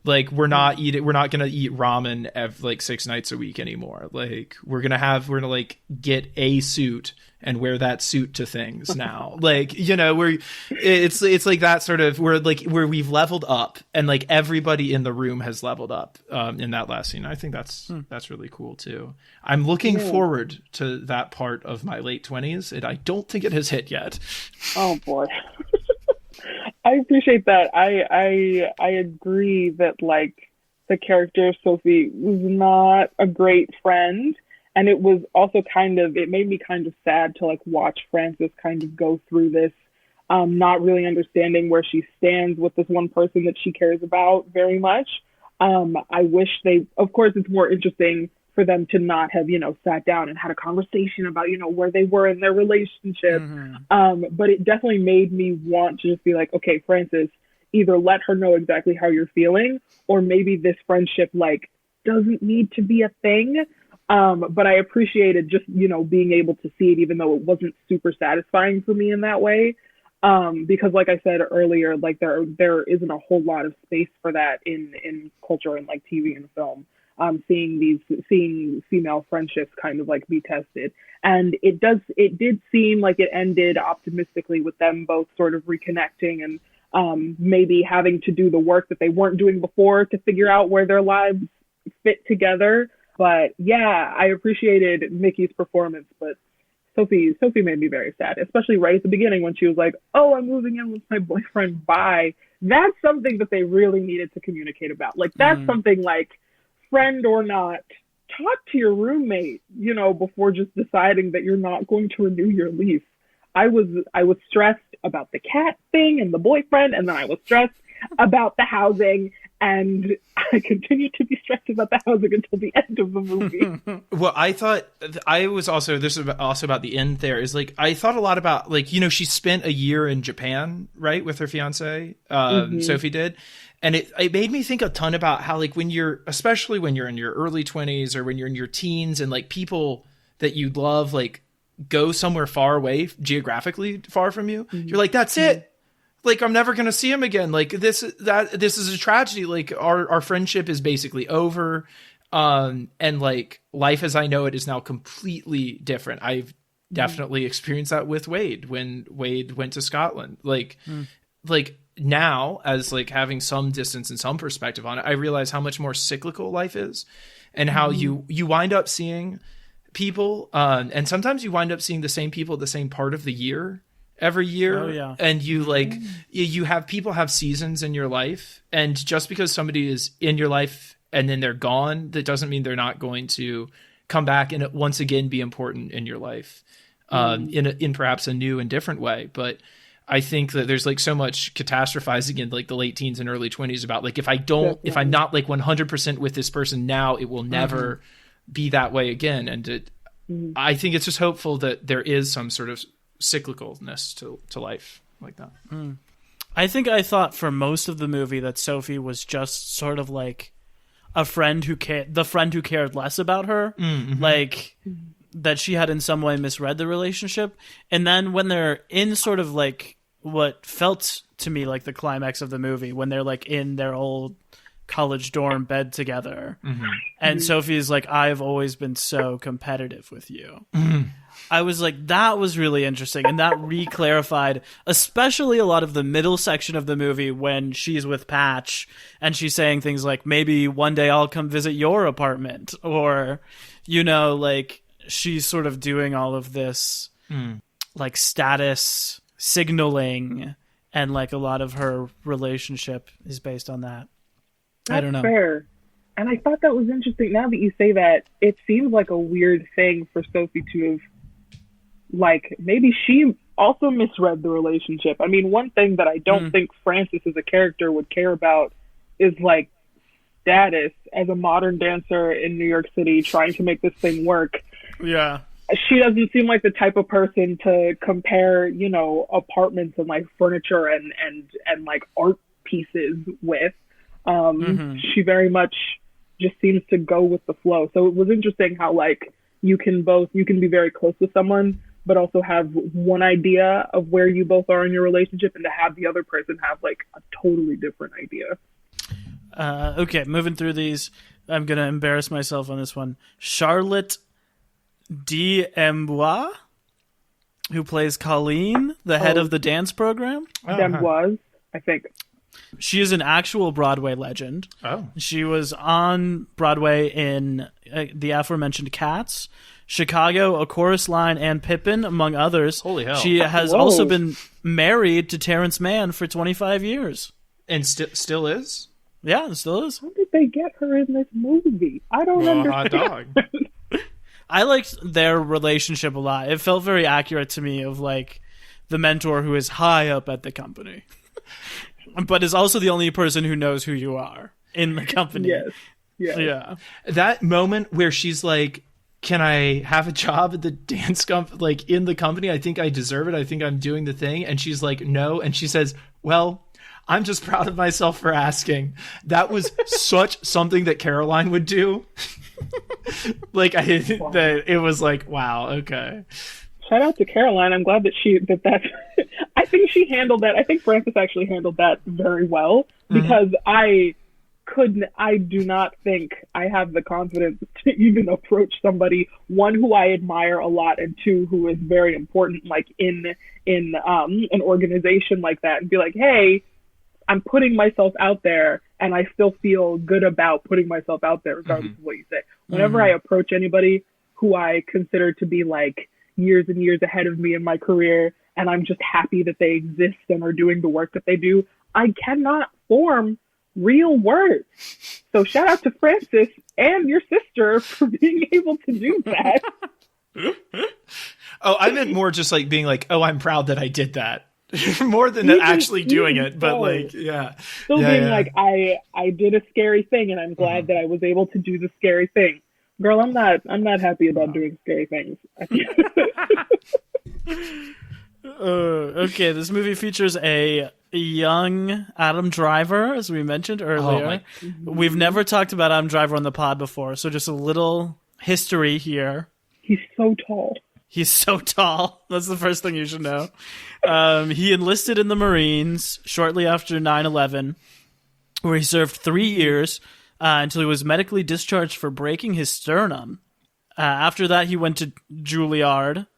we're not going to eat ramen like 6 nights a week anymore. Like we're going to like get a suit and wear that suit to things now. Like, you know, it's like that sort of, where we've leveled up, and like everybody in the room has leveled up in that last scene. I think that's really cool too. I'm looking forward to that part of my late 20s, and I don't think it has hit yet. Oh boy. I appreciate that. I agree that like the character of Sophie was not a great friend. And it was also it made me kind of sad to like watch Frances kind of go through this, not really understanding where she stands with this one person that she cares about very much. I wish of course it's more interesting for them to not have, sat down and had a conversation about, where they were in their relationship. But it definitely made me want to just be like, okay, Frances, either let her know exactly how you're feeling, or maybe this friendship like doesn't need to be a thing. But I appreciated just, being able to see it, even though it wasn't super satisfying for me in that way. Because like I said earlier, like there isn't a whole lot of space for that in culture and like TV and film. Seeing female friendships kind of like be tested. And it did seem like it ended optimistically with them both sort of reconnecting and maybe having to do the work that they weren't doing before to figure out where their lives fit together. But yeah, I appreciated Mickey's performance, but Sophie made me very sad, especially right at the beginning when she was like, oh, I'm moving in with my boyfriend, bye. That's something that they really needed to communicate about. Like, that's something like, friend or not, talk to your roommate, before just deciding that you're not going to renew your lease. I was stressed about the cat thing and the boyfriend, and then I was stressed about the housing, and I continued to be stressed about the housing until the end of the movie. Well, I thought this is also about the end there, is like, I thought a lot about, like, she spent a year in Japan, right, with her fiance, Sophie did. And it made me think a ton about how, like, especially when you're in your early 20s or when you're in your teens, and like people that you love, like go somewhere far away, geographically far from you, you're like, that's it. Like, I'm never going to see him again. Like, this is a tragedy. Like, our friendship is basically over. And like, life as I know it is now completely different. I've definitely experienced that with Wade when Wade went to Scotland. Like now, as like having some distance and some perspective on it, I realize how much more cyclical life is, and how you wind up seeing people, and sometimes you wind up seeing the same people at the same part of the year every year. Oh, yeah. And you like you have people have seasons in your life, and just because somebody is in your life and then they're gone, that doesn't mean they're not going to come back and once again be important in your life, in perhaps a new and different way. But I think that there's like so much catastrophizing in like the late teens and early 20s about like, if I'm not like 100% with this person now, it will never be that way again. And I think it's just hopeful that there is some sort of cyclicalness to life like that. I think I thought for most of the movie that Sophie was just sort of like a friend the friend who cared less about her, like that she had in some way misread the relationship. And then when they're in sort of like what felt to me like the climax of the movie, when they're like in their old college dorm bed together, and Sophie's like, I've always been so competitive with you. I was like, that was really interesting, and that re-clarified especially a lot of the middle section of the movie when she's with Patch and she's saying things like, maybe one day I'll come visit your apartment, or, you know, like she's sort of doing all of this like status signaling, and like a lot of her relationship is based on that. I don't know. Fair. And I thought that was interesting. Now that you say that, it seems like a weird thing for Sophie to have, like, maybe she also misread the relationship. I mean, one thing that I don't think Frances as a character would care about is like status as a modern dancer in New York City trying to make this thing work. Yeah. She doesn't seem like the type of person to compare, you know, apartments and like furniture and like art pieces with. She very much just seems to go with the flow. So it was interesting how like you can be very close with someone, but also have one idea of where you both are in your relationship, and to have the other person have like a totally different idea. Okay, moving through these, I'm going to embarrass myself on this one. Charlotte D'Amboise, who plays Colleen, the head of the dance program. D'Amboise, I think. She is an actual Broadway legend. Oh. She was on Broadway in the aforementioned Cats, Chicago, A Chorus Line, and Pippin, among others. Holy hell. She has also been married to Terrence Mann for 25 years. And still is? Yeah, it still is. How did they get her in this movie? I don't understand. Hot dog. I liked their relationship a lot. It felt very accurate to me, of like the mentor who is high up at the company, but is also the only person who knows who you are in the company. Yes. Yeah. That moment where she's like, can I have a job at the dance like in the company? I think I deserve it. I think I'm doing the thing. And she's like, no. And she says, well, I'm just proud of myself for asking. That was such something that Caroline would do. Like that it was like, wow, okay. Shout out to Caroline. I'm glad that that's I think she handled that. I think Frances actually handled that very well, because I do not think I have the confidence to even approach somebody, one, who I admire a lot, and two, who is very important, like in an organization like that, and be like, hey, I'm putting myself out there, and I still feel good about putting myself out there, regardless of what you say. Whenever I approach anybody who I consider to be like years and years ahead of me in my career, and I'm just happy that they exist and are doing the work that they do, I cannot form real words. So shout out to Frances and your sister for being able to do that. Oh, I meant more just like being like, oh, I'm proud that I did that. More than actually doing it, but like, yeah. Still being like, I did a scary thing, and I'm glad that I was able to do the scary thing. Girl, I'm not happy about doing scary things. Okay, this movie features a young Adam Driver, as we mentioned earlier. We've never talked about Adam Driver on the pod before, so just a little history here. He's so tall. He's so tall. That's the first thing you should know. He enlisted in the Marines shortly after 9/11, where he served 3 years until he was medically discharged for breaking his sternum. After that, he went to Juilliard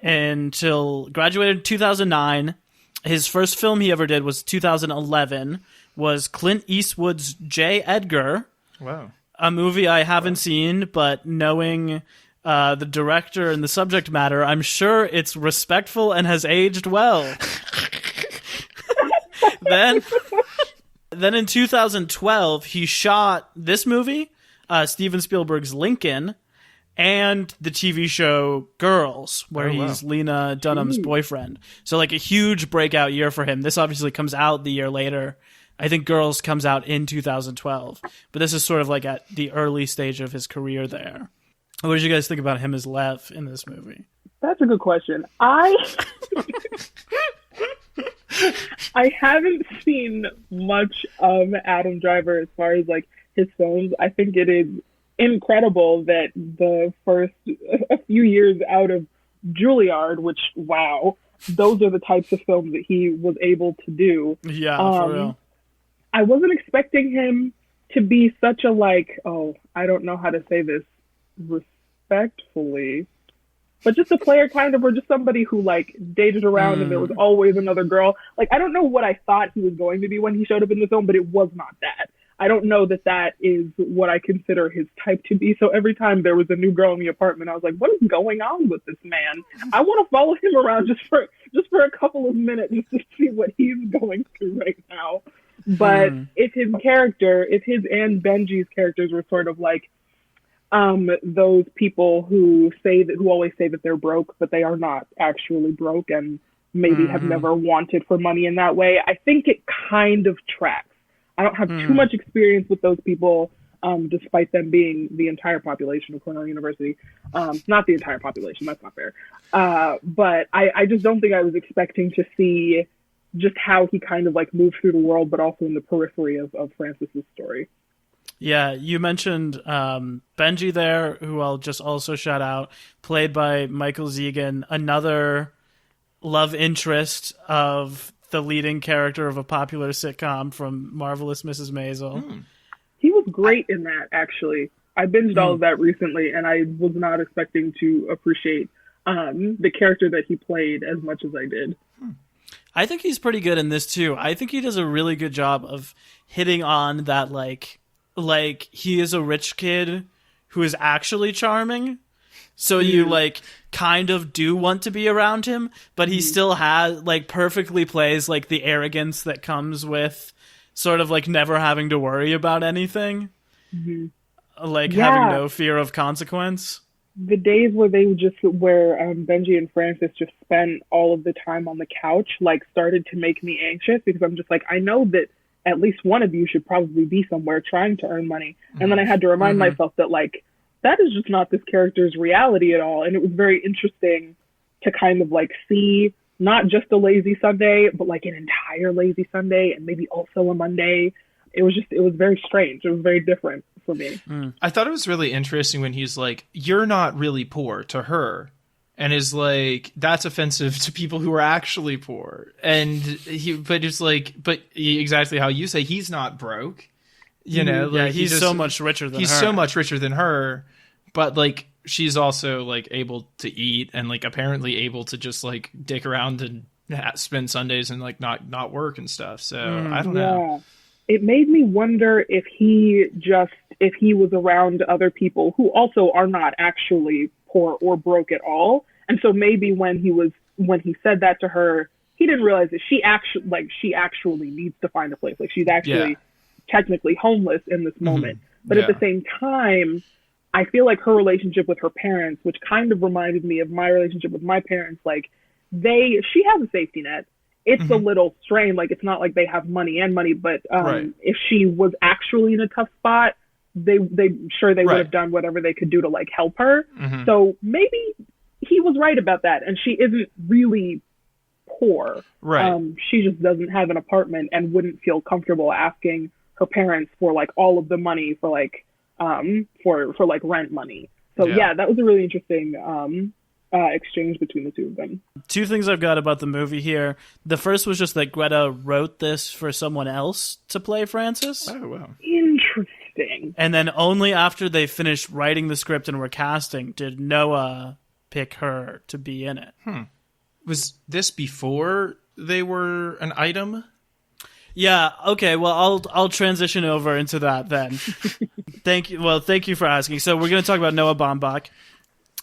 until graduated in 2009. His first film he ever did was 2011, was Clint Eastwood's J. Edgar. Wow. A movie I haven't seen, but knowing the director and the subject matter, I'm sure it's respectful and has aged well. Then in 2012, he shot this movie, Steven Spielberg's Lincoln, and the TV show Girls, where he's Lena Dunham's boyfriend. So like a huge breakout year for him. This obviously comes out the year later. I think Girls comes out in 2012. But this is sort of like at the early stage of his career there. What did you guys think about him as Lev in this movie? That's a good question. I haven't seen much of Adam Driver as far as like his films. I think it is incredible that the first a few years out of Juilliard, which wow, those are the types of films that he was able to do. Yeah, for real. I wasn't expecting him to be such a like, I don't know how to say this respectfully, but just a player kind of, or just somebody who like dated around and there was always another girl. Like, I don't know what I thought he was going to be when he showed up in the film, but it was not that. I don't know that that is what I consider his type to be. So every time there was a new girl in the apartment, I was like, what is going on with this man? I want to follow him around just for a couple of minutes just to see what he's going through right now. But if his and Benji's characters were sort of like those people who always say that they're broke, but they are not actually broke and maybe have never wanted for money in that way, I think it kind of tracks. I don't have too much experience with those people, despite them being the entire population of Cornell University. Not the entire population, that's not fair. But I just don't think I was expecting to see just how he kind of like moved through the world, but also in the periphery of Francis's story. Yeah, you mentioned Benji there, who I'll just also shout out, played by Michael Zegan, another love interest of the leading character of a popular sitcom from Marvelous Mrs. Maisel. He was great in that, actually. I binged all of that recently, and I was not expecting to appreciate the character that he played as much as I did. I think he's pretty good in this, too. I think he does a really good job of hitting on that, like he is a rich kid who is actually charming. So you like kind of do want to be around him, but he still has like perfectly plays like the arrogance that comes with sort of like never having to worry about anything. Like having no fear of consequence. The days where Benji and Francis just spent all of the time on the couch, like started to make me anxious because I'm just like, I know that at least one of you should probably be somewhere trying to earn money. And then I had to remind myself that like, that is just not this character's reality at all. And it was very interesting to kind of like see not just a lazy Sunday, but like an entire lazy Sunday and maybe also a Monday. It was very strange. It was very different for me. I thought it was really interesting when he's like, you're not really poor to her. And is like, that's offensive to people who are actually poor. And exactly how you say, he's not broke. You know, like he's so much richer than her. He's so much richer than her, but like she's also like able to eat and like apparently able to just like dick around and spend Sundays and like not work and stuff. So I don't know. It made me wonder if he was around other people who also are not actually poor or broke at all. And so maybe when he said that to her, he didn't realize that she actually needs to find a place. Like she's actually technically homeless in this moment. But at the same time, I feel like her relationship with her parents, which kind of reminded me of my relationship with my parents, like she has a safety net. It's a little strained. Like it's not like they have money, but if she was actually in a tough spot, they would have done whatever they could do to like help her. So maybe he was right about that. And she isn't really poor. She just doesn't have an apartment and wouldn't feel comfortable asking her parents for like all of the money for like for like rent money. So that was a really interesting exchange between the two of them. Two things I've got about the movie here. The first was just that Greta wrote this for someone else to play Frances. Oh, wow. Interesting. And then only after they finished writing the script and were casting did Noah pick her to be in it. Was this before they were an item? Yeah, okay, well, I'll transition over into that then. Thank you for asking. So we're going to talk about Noah Baumbach.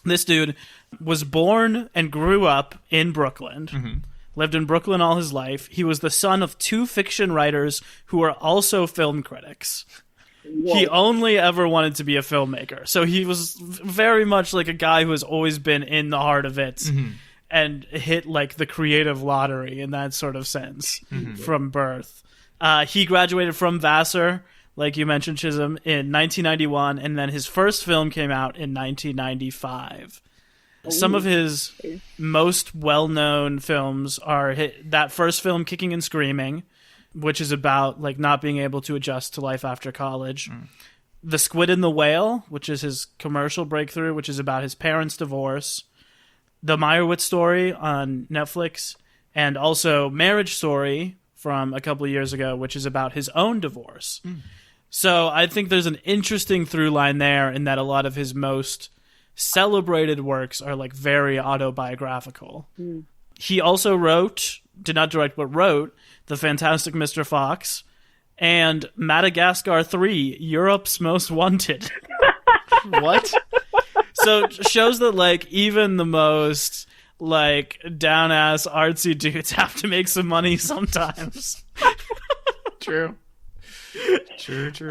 This dude was born and grew up in Brooklyn, lived in Brooklyn all his life. He was the son of two fiction writers who are also film critics. Whoa. He only ever wanted to be a filmmaker. So he was very much like a guy who has always been in the heart of it and hit like the creative lottery in that sort of sense from birth. He graduated from Vassar, like you mentioned, Chisom, in 1991, and then his first film came out in 1995. Some of his most well-known films are that first film, Kicking and Screaming, which is about like not being able to adjust to life after college. The Squid and the Whale, which is his commercial breakthrough, which is about his parents' divorce. The Meyerowitz Story on Netflix, and also Marriage Story from a couple of years ago, which is about his own divorce. So I think there's an interesting through line there in that a lot of his most celebrated works are like very autobiographical. He also did not direct, but wrote The Fantastic Mr. Fox and Madagascar 3, Europe's Most Wanted. What? So it shows that like even the most like down ass artsy dudes have to make some money sometimes. True.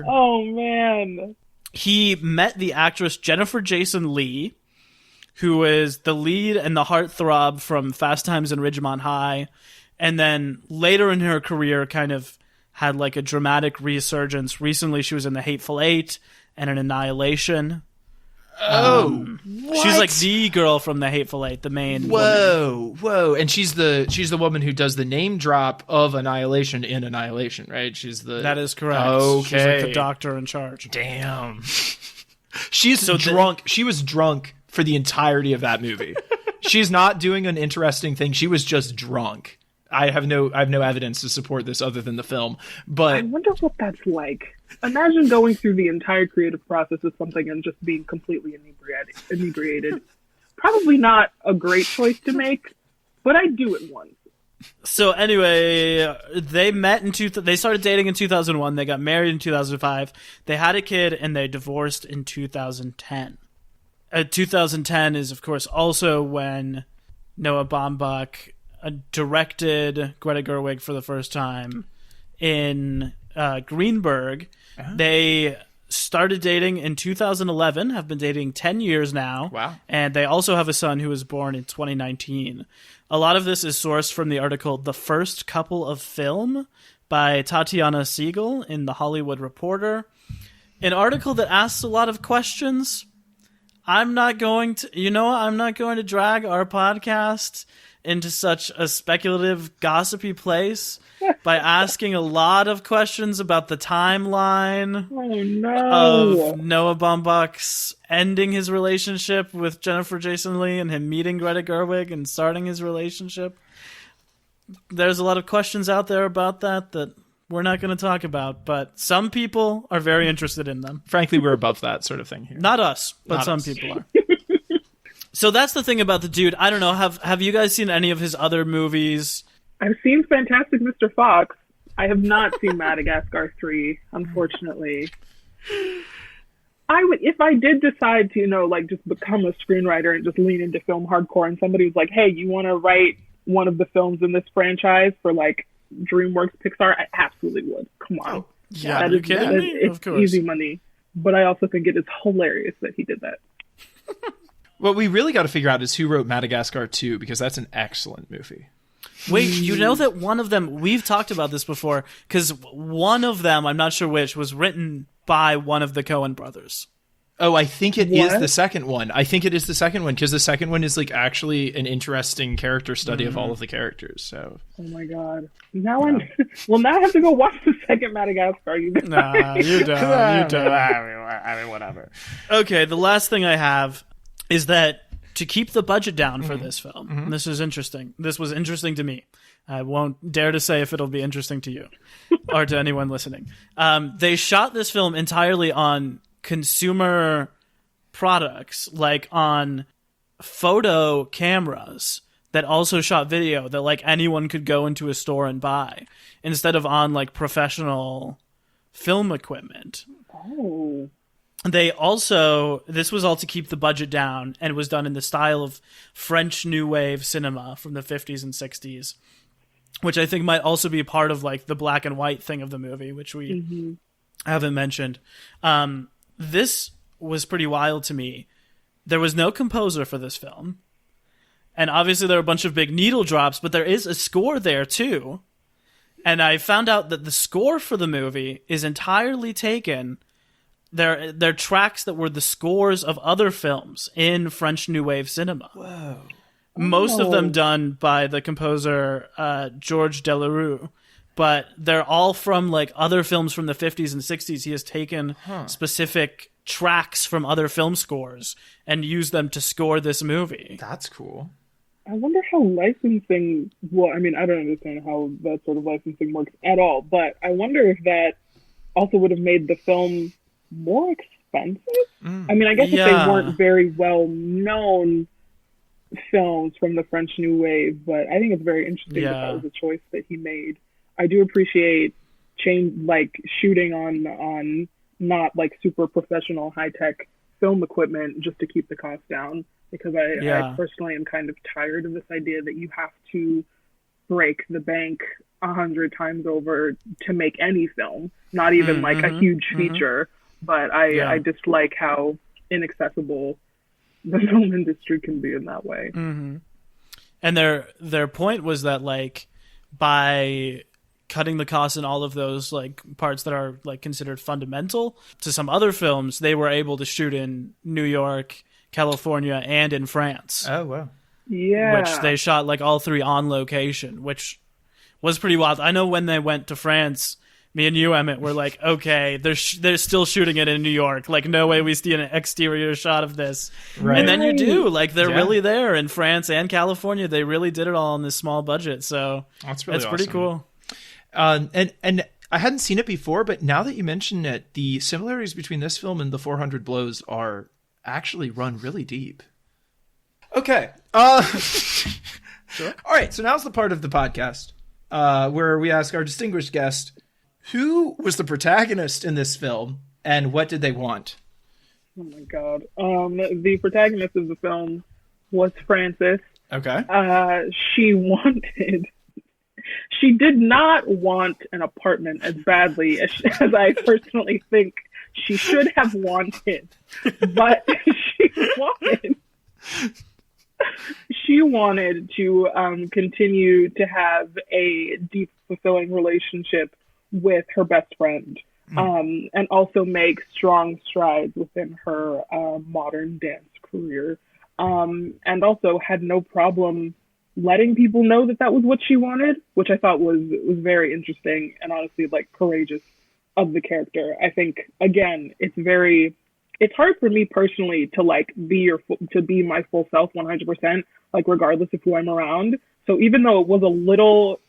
Oh, man. He met the actress Jennifer Jason Leigh, who is the lead and the heartthrob from Fast Times in Ridgemont High, and then later in her career kind of had like a dramatic resurgence. Recently she was in The Hateful Eight and in Annihilation. She's like the girl from The Hateful Eight, the main woman. Whoa. And she's the woman who does the name drop of Annihilation in Annihilation, right? That is correct. Okay. She's like the doctor in charge. Damn. She's so drunk. She was drunk for the entirety of that movie. She's not doing an interesting thing. She was just drunk. I have no evidence to support this other than the film. But I wonder what that's like. Imagine going through the entire creative process of something and just being completely inebriated. Probably not a great choice to make, but I'd do it once. So anyway, they met they started dating in 2001. They got married in 2005. They had a kid and they divorced in 2010. 2010 is, of course, also when Noah Baumbach directed Greta Gerwig for the first time in Greenberg. They started dating in 2011, have been dating 10 years now. Wow. And they also have a son who was born in 2019. A lot of this is sourced from the article The First Couple of Film by Tatiana Siegel in The Hollywood Reporter. An article that asks a lot of questions. I'm not going to drag our podcast into such a speculative, gossipy place by asking a lot of questions about the timeline of Noah Baumbach's ending his relationship with Jennifer Jason Leigh and him meeting Greta Gerwig and starting his relationship. There's a lot of questions out there about that we're not going to talk about, but some people are very interested in them. frankly, we're above that sort of thing here. Not us, but Not some us. people are. So that's the thing about the dude. I don't know. Have you guys seen any of his other movies? I've seen Fantastic Mr. Fox. I have not seen Madagascar 3, unfortunately. I would, if I did decide to, just become a screenwriter and just lean into film hardcore, and somebody was like, "Hey, you want to write one of the films in this franchise for DreamWorks, Pixar?" I absolutely would. Come on. Yeah, That you is- kidding that- me? It's Of course. easy money. But I also think it is hilarious that he did that. What we really got to figure out is who wrote Madagascar 2, because that's an excellent movie. Wait, you know that one of them, we've talked about this before, because one of them, I'm not sure which, was written by one of the Coen brothers. Oh, I think it is What? the second one. I think it is the second one, because the second one is actually an interesting character study of all of the characters. So Oh my god. Now now I have to go watch the second Madagascar. You guys. Nah, you don't. You don't. I mean, whatever. Okay, the last thing I have is that to keep the budget down for this film. And this is interesting. This was interesting to me. I won't dare to say if it'll be interesting to you or to anyone listening. They shot this film entirely on consumer products, like on photo cameras that also shot video that like anyone could go into a store and buy, instead of on like professional film equipment. Oh. They also, this was all to keep the budget down, and it was done in the style of French New Wave cinema from the 50s and 60s, which I think might also be part of like the black and white thing of the movie, which we haven't mentioned. This was pretty wild to me. There was no composer for this film. And obviously there are a bunch of big needle drops, but there is a score there too. And I found out that the score for the movie is entirely taken. They're tracks that were the scores of other films in French New Wave cinema. Whoa. Most of them done by the composer Georges Delerue. But they're all from like other films from the 50s and 60s. He has taken specific tracks from other film scores and used them to score this movie. That's cool. I wonder how licensing, well, I mean, I don't understand how that sort of licensing works at all, but I wonder if that also would have made the film more expensive. I mean, I guess if they weren't very well-known films from the French New Wave, but I think it's very interesting that was a choice that he made. I do appreciate shooting on not like super professional high-tech film equipment just to keep the cost down. Because I personally am kind of tired of this idea that you have to break the bank 100 times over to make any film, not even like a huge feature. But I dislike how inaccessible the film industry can be in that way. And their point was that like by cutting the costs in all of those like parts that are like considered fundamental to some other films, they were able to shoot in New York, California, and in France. Oh, wow. Yeah. Which they shot like all three on location, which was pretty wild. I know when they went to France, me and you, Emmett, were like, okay, they're still shooting it in New York. Like, no way we see an exterior shot of this. Right. And then you do. Like, they're really there in France and California. They really did it all on this small budget. So that's pretty cool. And I hadn't seen it before, but now that you mention it, the similarities between this film and the 400 Blows are actually run really deep. Okay. Sure. All right. So now's the part of the podcast where we ask our distinguished guest, who was the protagonist in this film and what did they want? Oh my God. The protagonist of the film was Frances. Okay. She did not want an apartment as badly as I personally think she should have wanted, but she wanted to continue to have a deep, fulfilling relationship with her best friend, and also make strong strides within her modern dance career, and also had no problem letting people know that was what she wanted, which I thought was very interesting and honestly like courageous of the character. I think again, it's hard for me personally to like be my full self 100%, like regardless of who I'm around. So even though it was a little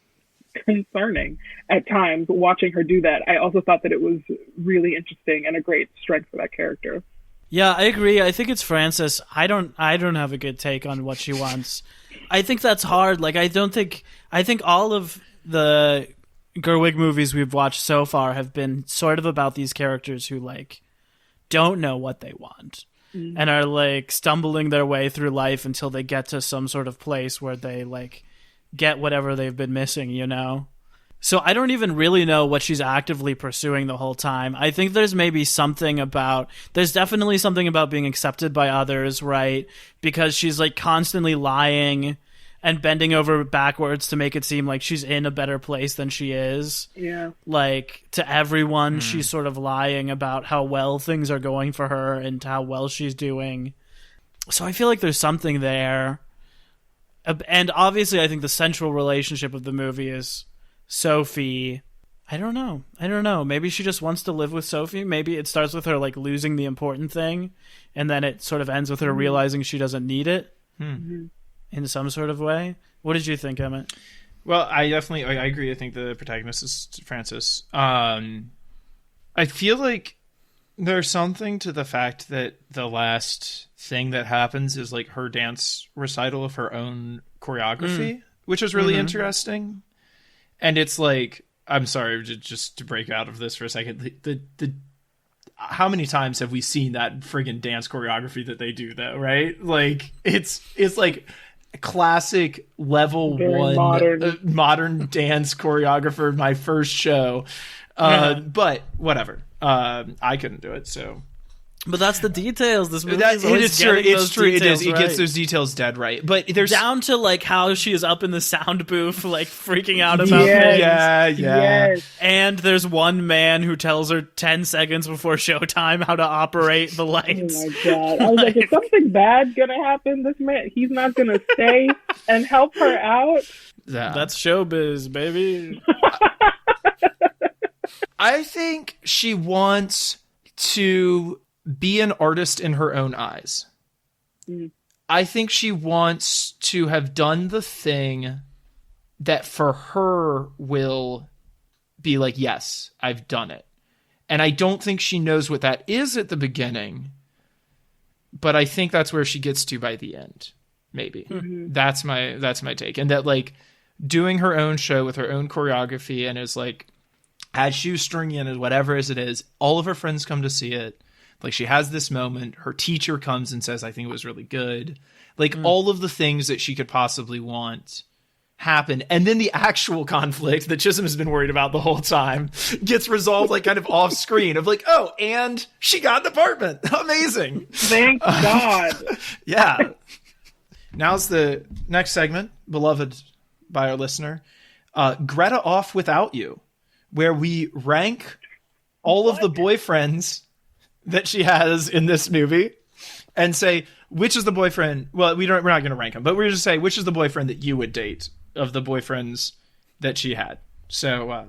concerning at times watching her do that, I also thought that it was really interesting and a great strength for that character. Yeah, I agree. I think it's Frances. I don't have a good take on what she wants. I think that's hard. Like I think all of the Gerwig movies we've watched so far have been sort of about these characters who like don't know what they want and are like stumbling their way through life until they get to some sort of place where they like get whatever they've been missing, you know? So I don't even really know what she's actively pursuing the whole time. I think there's definitely something about being accepted by others, right? Because she's like constantly lying and bending over backwards to make it seem like she's in a better place than she is. Yeah. Like to everyone, she's sort of lying about how well things are going for her and how well she's doing. So I feel like there's something there. And obviously I think the central relationship of the movie is Sophie. I don't know. Maybe she just wants to live with Sophie. Maybe it starts with her like losing the important thing and then it sort of ends with her realizing she doesn't need it. in some sort of way. What did you think, Emmett? Well, I agree. I think the protagonist is Frances. I feel like there's something to the fact that the last thing that happens is like her dance recital of her own choreography, which is really interesting. And it's like, I'm sorry, just to break out of this for a second. The how many times have we seen that friggin' dance choreography that they do, though? Right? Like it's like classic level Very one modern dance choreographer. My first show, but whatever. I couldn't do it, so. But that's the details. This movie It's true. It is. It right. gets those details dead right. But there's down to like how she is up in the sound booth, like freaking out about Yes. things. yeah. Yes. And there's one man who tells her 10 seconds before showtime how to operate the Oh lights. my god! I was like, is something bad gonna happen? This man, he's not gonna stay and help her out. Yeah. That's showbiz, baby. I think she wants to be an artist in her own eyes. I think she wants to have done the thing that for her will be like, yes, I've done it. And I don't think she knows what that is at the beginning, but I think that's where she gets to by the end. Maybe. That's my take. And that like doing her own show with her own choreography and is like, as shoestring in as whatever as it is, all of her friends come to see it. Like she has this moment, her teacher comes and says, I think it was really good. Like all of the things that she could possibly want happen. And then the actual conflict that Chisom has been worried about the whole time gets resolved like kind of off screen of like, oh, and she got an apartment. Amazing. Thank God. Yeah. Now's the next segment, beloved by our listener, Greta Off Without You, where we rank all of the boyfriends that she has in this movie and say, which is the boyfriend? Well, we're not going to rank them, but we're just say, which is the boyfriend that you would date of the boyfriends that she had? So,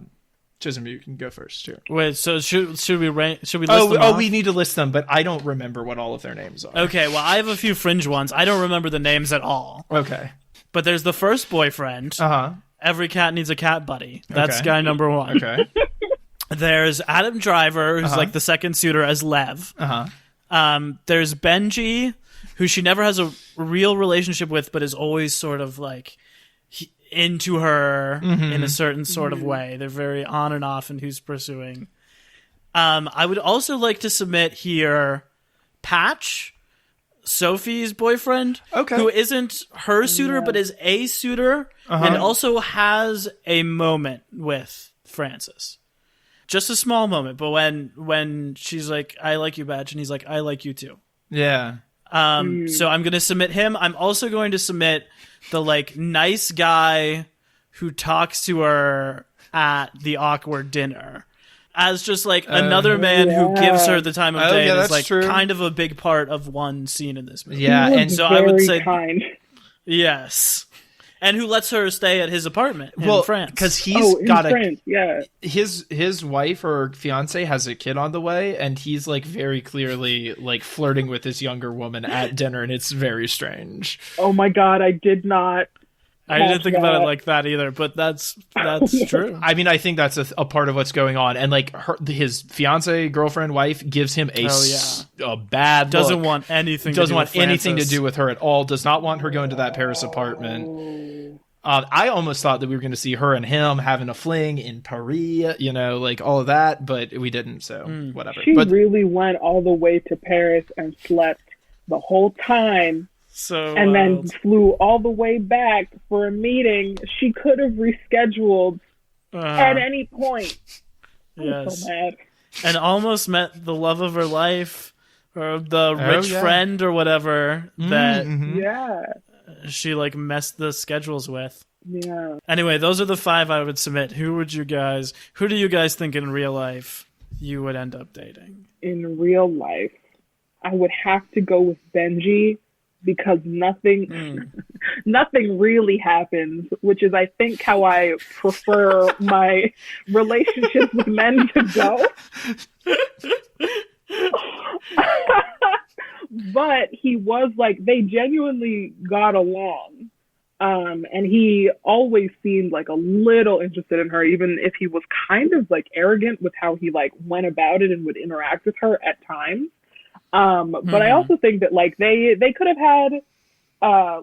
Chisom, you can go first. Sure. Wait, so should we rank? Should we list them off? We need to list them, but I don't remember what all of their names are. Okay, well, I have a few fringe ones. I don't remember the names at all. Okay. But there's the first boyfriend. Uh-huh. Every cat needs a cat buddy. That's Okay. guy number one. Okay. There's Adam Driver, who's like the second suitor as Lev. There's Benji, who she never has a real relationship with, but is always sort of like into her in a certain sort of way. They're very on and off in who's pursuing. I would also like to submit here Patch, Sophie's boyfriend, who isn't her suitor, but is a suitor, and also has a moment with Frances. Just a small moment, but when she's like, I like you, Badge, and he's like, I like you too. Yeah. So I'm going to submit him. I'm also going to submit the like nice guy who talks to her at the awkward dinner as just like another man who gives her the time of day. Yeah, and is that's like true. kind of a big part of one scene in this movie. Yeah, He and was so I would very say kind. yes. And who lets her stay at his apartment in France. because he's got France, yeah. his wife or fiance has a kid on the way, and he's like very clearly like flirting with this younger woman at dinner, and it's very strange. Oh my God, I did not. I didn't think about it that. like that either, but that's true. I mean, I think that's a part of what's going on, and like his fiance, girlfriend, wife gives him a bad Doesn't look. want anything. Doesn't to do want with anything to Frances. do with her at all. Does not want her going to that Paris apartment. I almost thought that we were going to see her and him having a fling in Paris, you know, like all of that, but we didn't. So whatever. She But really went all the way to Paris and slept the whole time, So and then flew all the way back for a meeting she could have rescheduled at any point. yes, So mad. and almost met the love of her life, or the rich yeah. friend or whatever that Yeah, she like messed the schedules with. yeah. Anyway, those are the 5 I would submit. Who do you guys think in real life you would end up dating? In real life, I would have to go with Benji because nothing really happens, which is, I think, how I prefer my relationships with men to go. But he was like, they genuinely got along. And he always seemed like a little interested in her, even if he was kind of like arrogant with how he like went about it and would interact with her at times. But I also think that like they could have had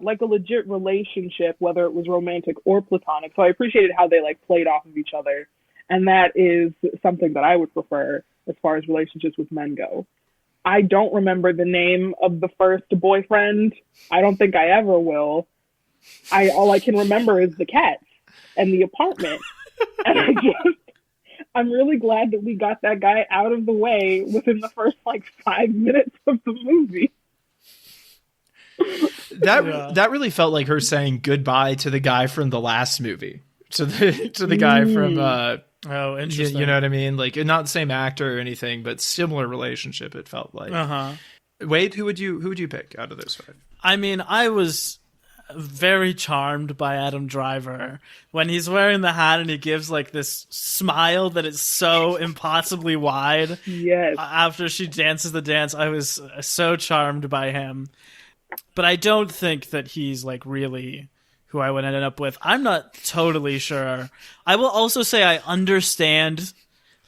like a legit relationship, whether it was romantic or platonic. So I appreciated how they like played off of each other. And that is something that I would prefer as far as relationships with men go. I don't remember the name of the first boyfriend. I don't think I ever will. All I can remember is the cats and the apartment. And I'm really glad that we got that guy out of the way within the first like 5 minutes of the movie. That really felt like her saying goodbye to the guy from the last movie. To the guy from oh, interesting. You know what I mean? Like, not the same actor or anything, but similar relationship. It felt like. Wade, who would you pick out of those five? I mean, I was very charmed by Adam Driver when he's wearing the hat and he gives like this smile that is so impossibly wide. Yes. After she dances the dance, I was so charmed by him. But I don't think that he's like really who I would end up with. I'm not totally sure. I will also say I understand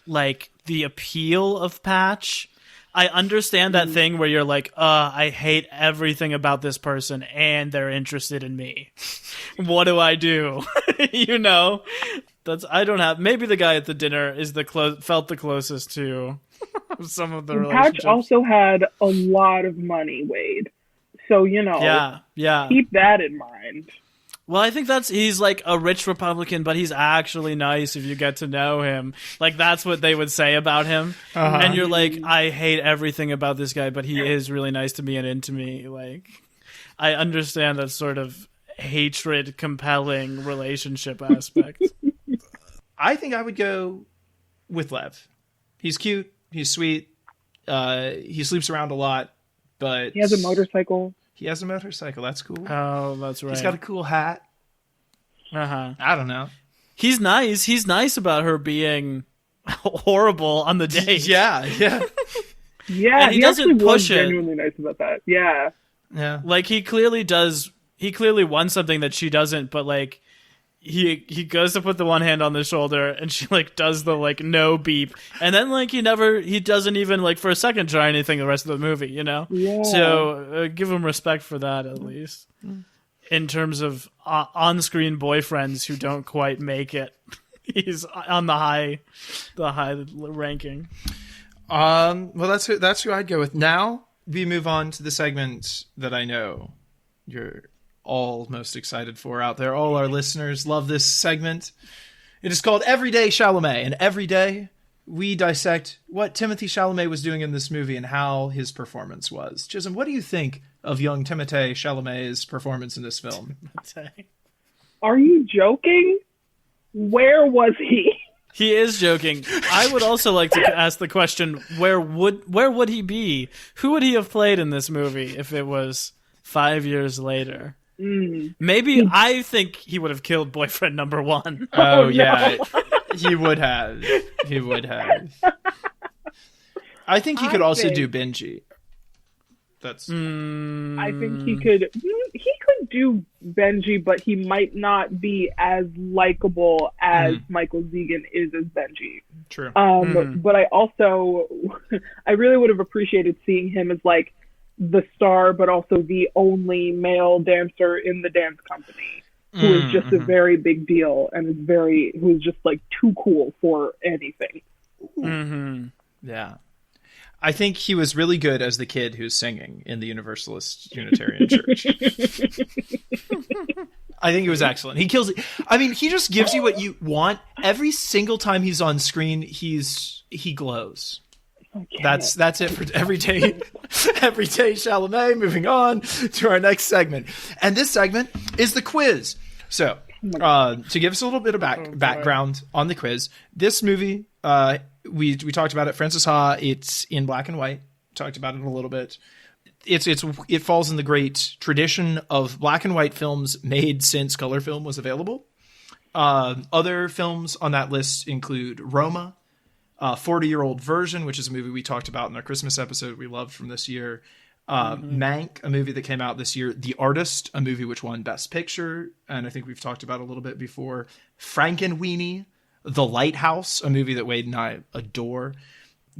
like the appeal of Patch. I understand that thing where you're like, I hate everything about this person and they're interested in me. What do I do? You know, I don't have, maybe the guy at the dinner is felt the closest to some of the relationships. Patch also had a lot of money, Wade. So, you know, yeah. Keep that in mind. Well, I think he's like a rich Republican, but he's actually nice if you get to know him. Like, that's what they would say about him. And you're like, I hate everything about this guy, but he is really nice to me and into me. Like, I understand that sort of hatred, compelling relationship aspect. I think I would go with Lev. He's cute. He's sweet. He sleeps around a lot, but he has a motorcycle. He has a motorcycle. That's cool. Oh, that's right. He's got a cool hat. I don't know. He's nice. He's nice about her being horrible on the date. Yeah. Yeah, and he doesn't push it. Genuinely nice about that. Yeah. Like he clearly does. He clearly wants something that she doesn't. But like, he goes to put the one hand on the shoulder, and she like does the like no beep, and then like he doesn't even like for a second try anything the rest of the movie. You know. Yeah. So give him respect for that at least. In terms of on-screen boyfriends who don't quite make it, he's on the high ranking. Well, that's who I'd go with. Now we move on to the segment that I know you're all most excited for out there. All our listeners love this segment. It is called Everyday Chalamet, and every day we dissect what Timothée Chalamet was doing in this movie and how his performance was. Chisom, what do you think of young Timothée Chalamet's performance in this film? Are you joking? Where was he? He is joking. I would also like to ask the question, where would he be? Who would he have played in this movie if it was 5 years later? Maybe I think he would have killed boyfriend number one. Oh, yeah. He would have. I think he could also do Benji. That's. I think he could. He could do Benji, but he might not be as likable as Michael Zegan is as Benji. True. But I really would have appreciated seeing him as like the star, but also the only male dancer in the dance company, who is just a very big deal and who's just like too cool for anything. Yeah. I think he was really good as the kid who's singing in the Universalist Unitarian Church. I think he was excellent. He kills it. I mean, he just gives you what you want. Every single time he's on screen, he glows. That's it for everyday Chalamet. Moving on to our next segment, and this segment is the quiz. So, to give us a little bit of background on the quiz, this movie, we talked about it. Francis Ha. It's in black and white. Talked about it a little bit. It falls in the great tradition of black and white films made since color film was available. Other films on that list include Roma, 40-Year-Old Version, which is a movie we talked about in our Christmas episode we loved from this year, Mank, a movie that came out this year. The Artist, a movie which won Best Picture, and I think we've talked about a little bit before. Frankenweenie, The Lighthouse, a movie that Wade and I adore.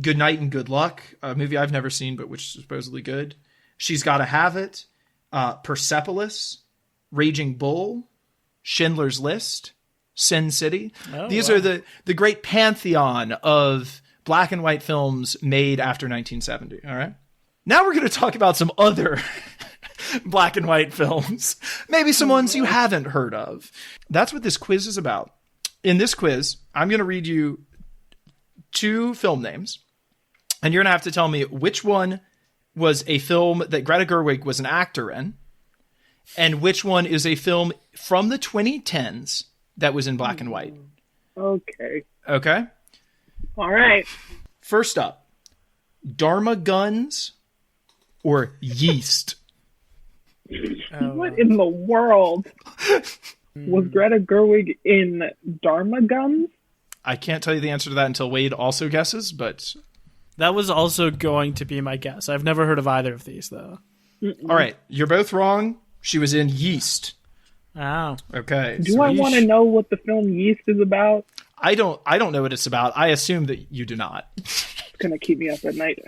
Good Night and Good Luck, a movie I've never seen but which is supposedly good. She's Gotta Have It, Persepolis, Raging Bull, Schindler's List, Sin City. These are the great pantheon of black and white films made after 1970. All right. Now we're going to talk about some other black and white films. Maybe some ones you haven't heard of. That's what this quiz is about. In this quiz, I'm going to read you 2 film names, and you're going to have to tell me which one was a film that Greta Gerwig was an actor in, and which one is a film from the 2010s that was in black and white. Okay. Okay? All right. First up, Dharma Guns or Yeast? What in the world was Greta Gerwig in Dharma Guns? I can't tell you the answer to that until Wade also guesses, but... That was also going to be my guess. I've never heard of either of these, though. All right, you're both wrong. She was in Yeast. Oh. Okay. Do I want to know what the film Yeast is about? I don't know what it's about. I assume that you do not. It's going to keep me up at night.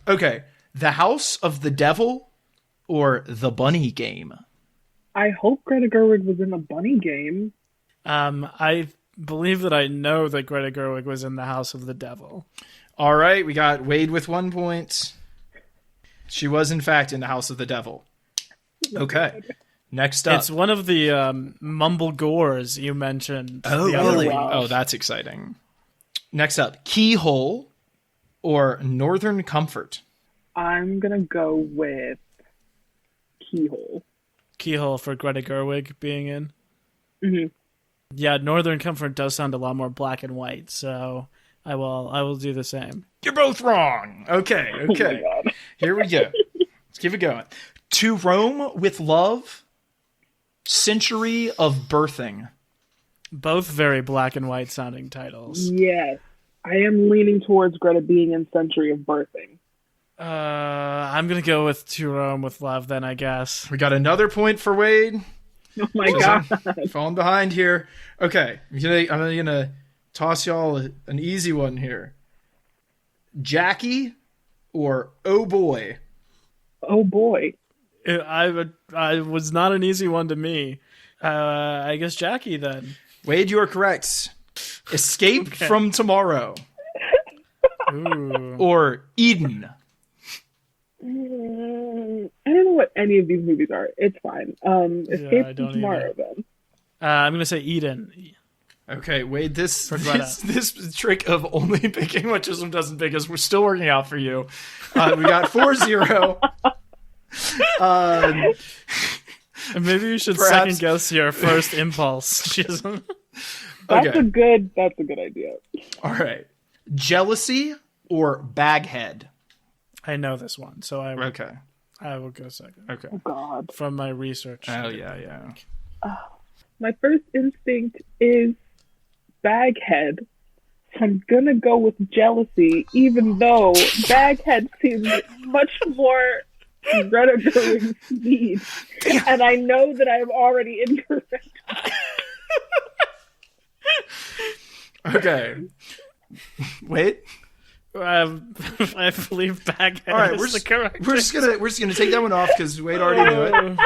Okay. The House of the Devil or The Bunny Game? I hope Greta Gerwig was in the Bunny Game. I believe that I know that Greta Gerwig was in The House of the Devil. All right, we got Wade with 1 point. She was, in fact, in The House of the Devil. Okay. Next up. It's one of the mumble gores you mentioned. Oh, really? Oh, that's exciting. Next up, Keyhole or Northern Comfort? I'm going to go with Keyhole. Keyhole for Greta Gerwig being in? Mm-hmm. Yeah, Northern Comfort does sound a lot more black and white, so I will do the same. You're both wrong. Okay. Oh my God. Here we go. Let's keep it going. To Rome with Love, Century of Birthing. Both very black and white sounding titles. Yes. I am leaning towards Greta being in Century of Birthing. I'm going to go with To Rome with Love then, I guess. We got another point for Wade. Oh my God. Falling behind here. Okay. I'm going to toss y'all an easy one here. Jackie or Oh Boy? Oh boy. I was not an easy one to me. I guess Jackie then. Wade, you are correct. Escape from Tomorrow. Ooh. Or Eden. I don't know what any of these movies are. It's fine. Escape from Tomorrow then. I'm going to say Eden. Okay, Wade, this trick of only picking what Chisom doesn't pick is we're still working out for you. We got 4-0. Maybe you should second guess your first impulse, Chisom. That's a good idea. All right. Jealousy or Baghead? I know this one, so I will go second. Okay. Oh God. From my research. Oh yeah. My first instinct is Baghead. So I'm gonna go with Jealousy, even though Baghead seems much more Greta Gerwig's speed, and I know that I am already incorrect. Okay. Wait. I believe Baghead is the correct. We're just gonna take that one off because Wade already knew it.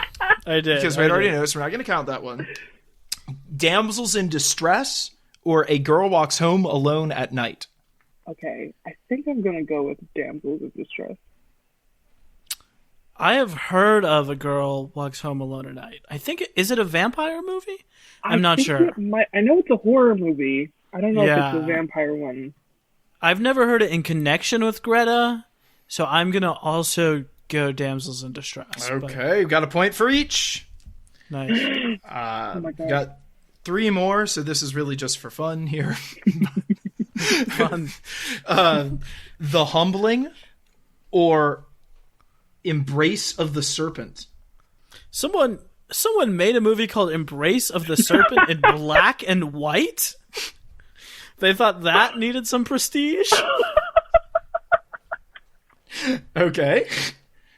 I did. Because Wade already knew it, so we're not gonna count that one. Damsels in Distress or A Girl Walks Home Alone at Night? Okay, I think I'm gonna go with Damsels in Distress. I have heard of A Girl Walks Home Alone at Night. I think is it a vampire movie? I'm not sure. I know it's a horror movie. I don't know if it's a vampire one. I've never heard it in connection with Greta, so I'm going to also go Damsels in Distress. Okay, we've got a point for each. Nice. Oh my God. Got 3 more, so this is really just for fun here. Fun. The Humbling or Embrace of the Serpent? Someone made a movie called Embrace of the Serpent in black and white? They thought that needed some prestige? Okay.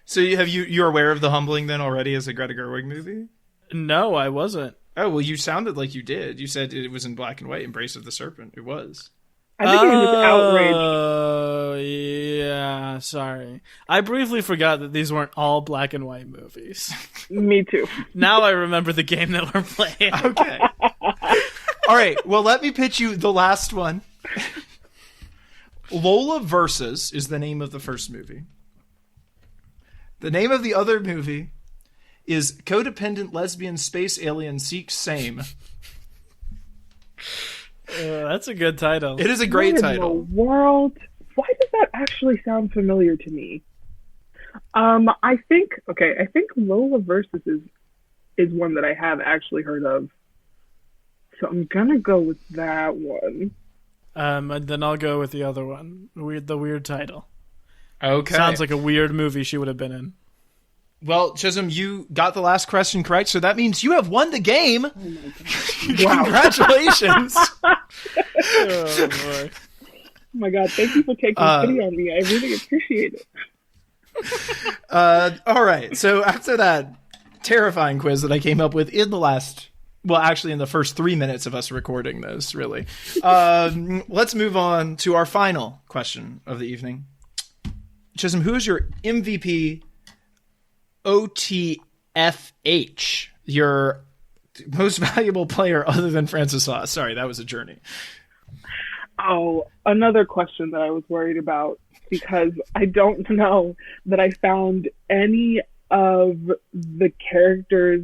So you're aware of The Humbling then already as a Greta Gerwig movie? No, I wasn't. Oh, well, you sounded like you did. You said it was in black and white, Embrace of the Serpent. It was. I think he was just outraged. Oh, yeah, sorry. I briefly forgot that these weren't all black and white movies. Me too. Now I remember the game that we're playing. Okay. All right, well, let me pitch you the last one. Lola Versus is the name of the first movie. The name of the other movie is Codependent Lesbian Space Alien Seeks Same. That's a good title. It is a great What title. in the world? Why does that actually sound familiar to me? I think Lola Versus is one that I have actually heard of. So I'm gonna go with that one. And then I'll go with the other one. The weird title. Okay. Sounds like a weird movie she would have been in. Well, Chisom, you got the last question correct, so that means you have won the game. Oh my God. Congratulations. Oh, boy. Oh my God, thank you for taking pity on me. I really appreciate it. All right, so after that terrifying quiz that I came up with in the first 3 minutes of us recording this, really, let's move on to our final question of the evening. Chisom, who is your MVP OTFH, your most valuable player other than Francis Ha? Sorry, that was a journey. Oh, another question that I was worried about, because I don't know that I found any of the characters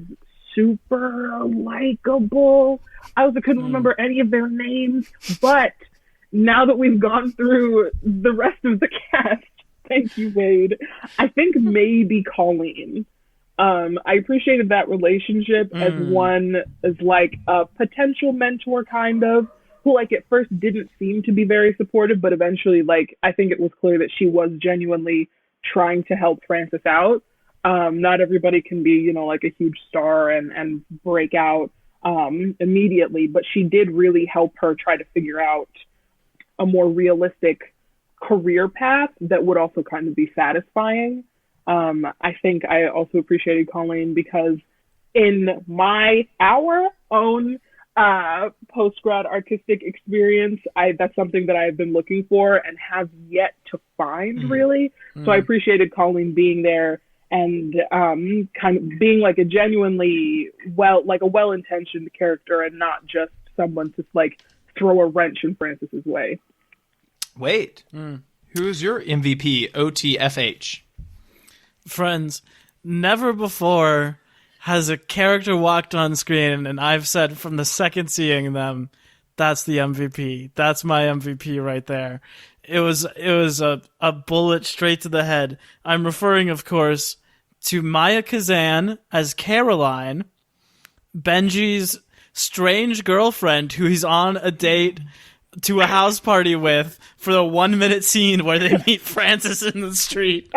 super likable. I also couldn't remember any of their names, but now that we've gone through the rest of the cast, thank you, Wade, I think maybe Colleen. I appreciated that relationship as like a potential mentor, kind of, who like at first didn't seem to be very supportive, but eventually, like, I think it was clear that she was genuinely trying to help Frances out. Not everybody can be, like a huge star and break out immediately, but she did really help her try to figure out a more realistic career path that would also kind of be satisfying. I think I also appreciated Colleen because in our own post-grad artistic experience, that's something that I've been looking for and have yet to find, really. So I appreciated Colleen being there and kind of being like a genuinely well-intentioned character and not just someone to like throw a wrench in Frances's way. Wait, who's your MVP OTFH? Friends, never before has a character walked on screen and I've said from the second seeing them, that's the MVP. That's my MVP right there. It was a bullet straight to the head. I'm referring, of course, to Maya Kazan as Caroline, Benji's strange girlfriend who he's on a date to a house party with for the 1 minute scene where they meet Frances in the street.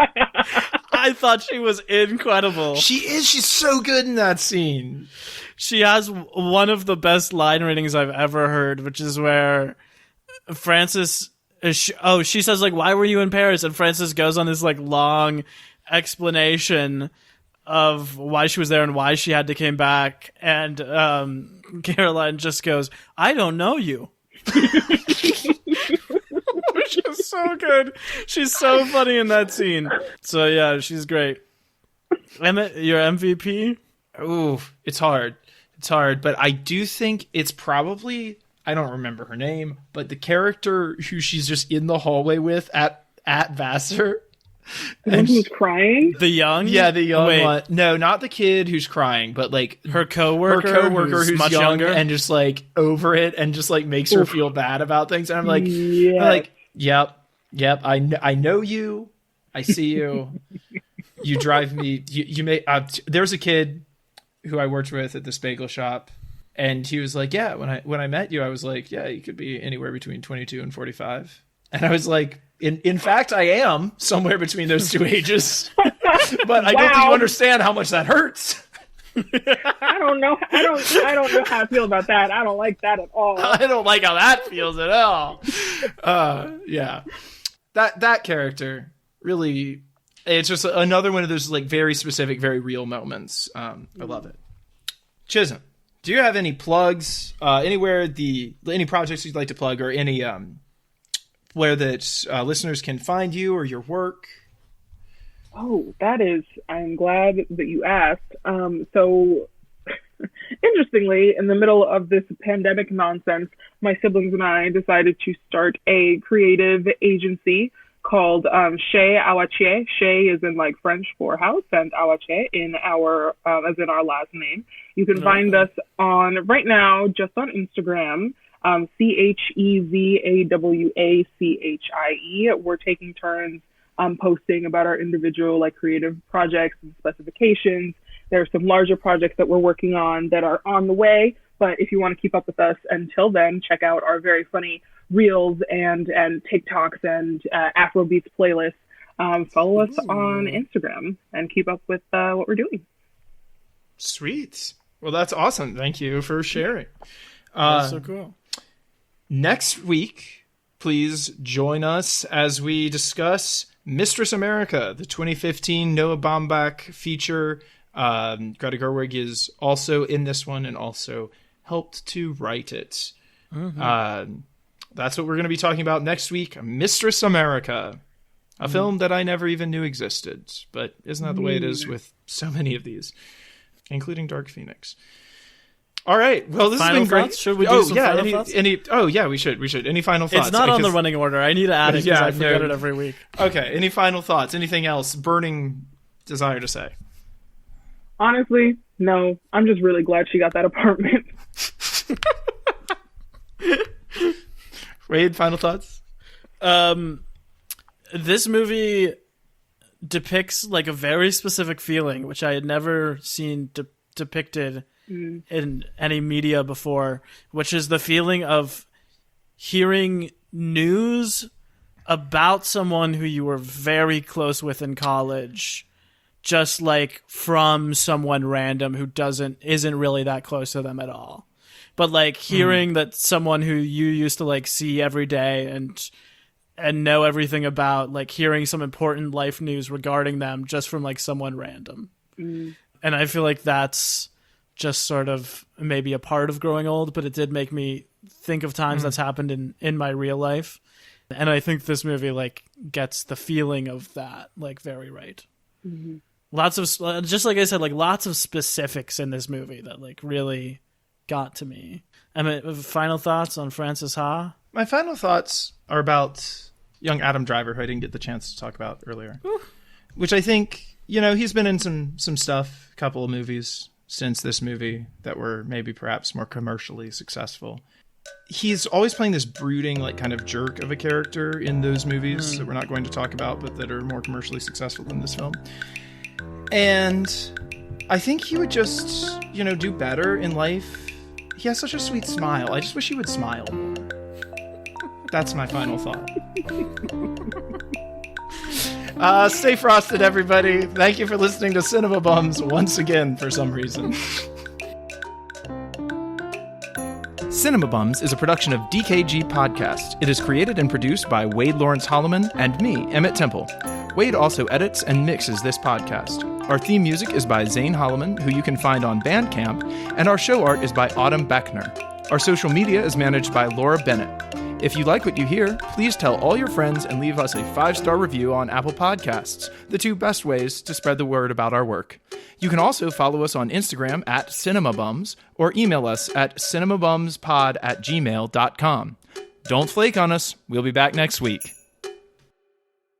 I thought she was incredible. She is. She's so good in that scene. She has one of the best line readings I've ever heard, which is where Frances, she says, like, why were you in Paris? And Frances goes on this, like, long explanation of why she was there and why she had to came back. And Caroline just goes, I don't know you. Which is so good. She's so funny in that scene. So yeah, she's great. Emmett, your MVP? Ooh, it's hard. But I do think it's probably, I don't remember her name, but the character who she's just in the hallway with at Vassar. The one who's crying? The young? Yeah, the young one. No, not the kid who's crying, but like her coworker who's much younger and just like over it and just like makes her feel bad about things. And I'm like, yep. I know you. I see you. You drive me. You may. There's a kid who I worked with at this bagel shop, and he was like, "Yeah, when I met you, I was like, yeah, you could be anywhere between 22 and 45." And I was like, in fact, I am somewhere between those two ages. But I don't think you understand how much that hurts. I don't know. I don't know how I feel about that. I don't like that at all. I don't like how that feels at all. Yeah, that character really, it's just another one of those like very specific, very real moments. I love it. Chisom, do you have any plugs anywhere, any projects you'd like to plug, or any where that listeners can find you or your work? Oh, I'm glad that you asked. So interestingly, in the middle of this pandemic nonsense, my siblings and I decided to start a creative agency called Chisom Awachie. Che is in like French for house, and Awachie in our as in our last name. You can find us on right now just on Instagram. ChezaWachie. We're taking turns posting about our individual like creative projects and specifications. There are some larger projects that we're working on that are on the way, but if you want to keep up with us until then, check out our very funny Reels and TikToks and Afrobeats playlists. Follow us on Instagram and keep up with what we're doing. Sweet. Well, that's awesome. Thank you for sharing. That's so cool. Next week, please join us as we discuss Mistress America, the 2015 Noah Baumbach feature. Greta Gerwig is also in this one and also helped to write it. That's what we're going to be talking about next week. Mistress America, a film that I never even knew existed, but isn't that the way it is with so many of these, including Dark Phoenix? All right. Well, this has been great. Thoughts? Should we do some final thoughts? We should. Any final thoughts? It's not on the running order. I need to add it because I forget it every week. Okay. Any final thoughts? Anything else? Burning desire to say? Honestly, no. I'm just really glad she got that apartment. Wade, final thoughts? This movie depicts like a very specific feeling, which I had never seen depicted in any media before, which is the feeling of hearing news about someone who you were very close with in college, just like from someone random who isn't really that close to them at all. But like hearing that someone who you used to like see every day and know everything about, like hearing some important life news regarding them just from like someone random. And I feel like that's just sort of maybe a part of growing old, but it did make me think of times that's happened in my real life. And I think this movie like gets the feeling of that like very right. Lots of, just like I said, like lots of specifics in this movie that like really got to me. Final thoughts on Frances Ha? My final thoughts are about young Adam Driver, who I didn't get the chance to talk about earlier. Which I think, he's been in some stuff, a couple of movies since this movie that were maybe perhaps more commercially successful. He's always playing this brooding, like kind of jerk of a character in those movies that we're not going to talk about, but that are more commercially successful than this film. And I think he would just, do better in life. He has such a sweet smile. I just wish he would smile more. That's my final thought. Stay frosted, everybody. Thank you for listening to Cinema Bums once again for some reason. Cinema Bums is a production of DKG Podcast. It is created and produced by Wade Lawrence Holloman and me, Emmett Temple. Wade also edits and mixes this podcast. Our theme music is by Zane Holloman, who you can find on Bandcamp, and our show art is by Autumn Beckner. Our social media is managed by Laura Bennett. If you like what you hear, please tell all your friends and leave us a 5-star review on Apple Podcasts, the 2 best ways to spread the word about our work. You can also follow us on Instagram at CinemaBums or email us at cinemabumspod@gmail.com. Don't flake on us. We'll be back next week.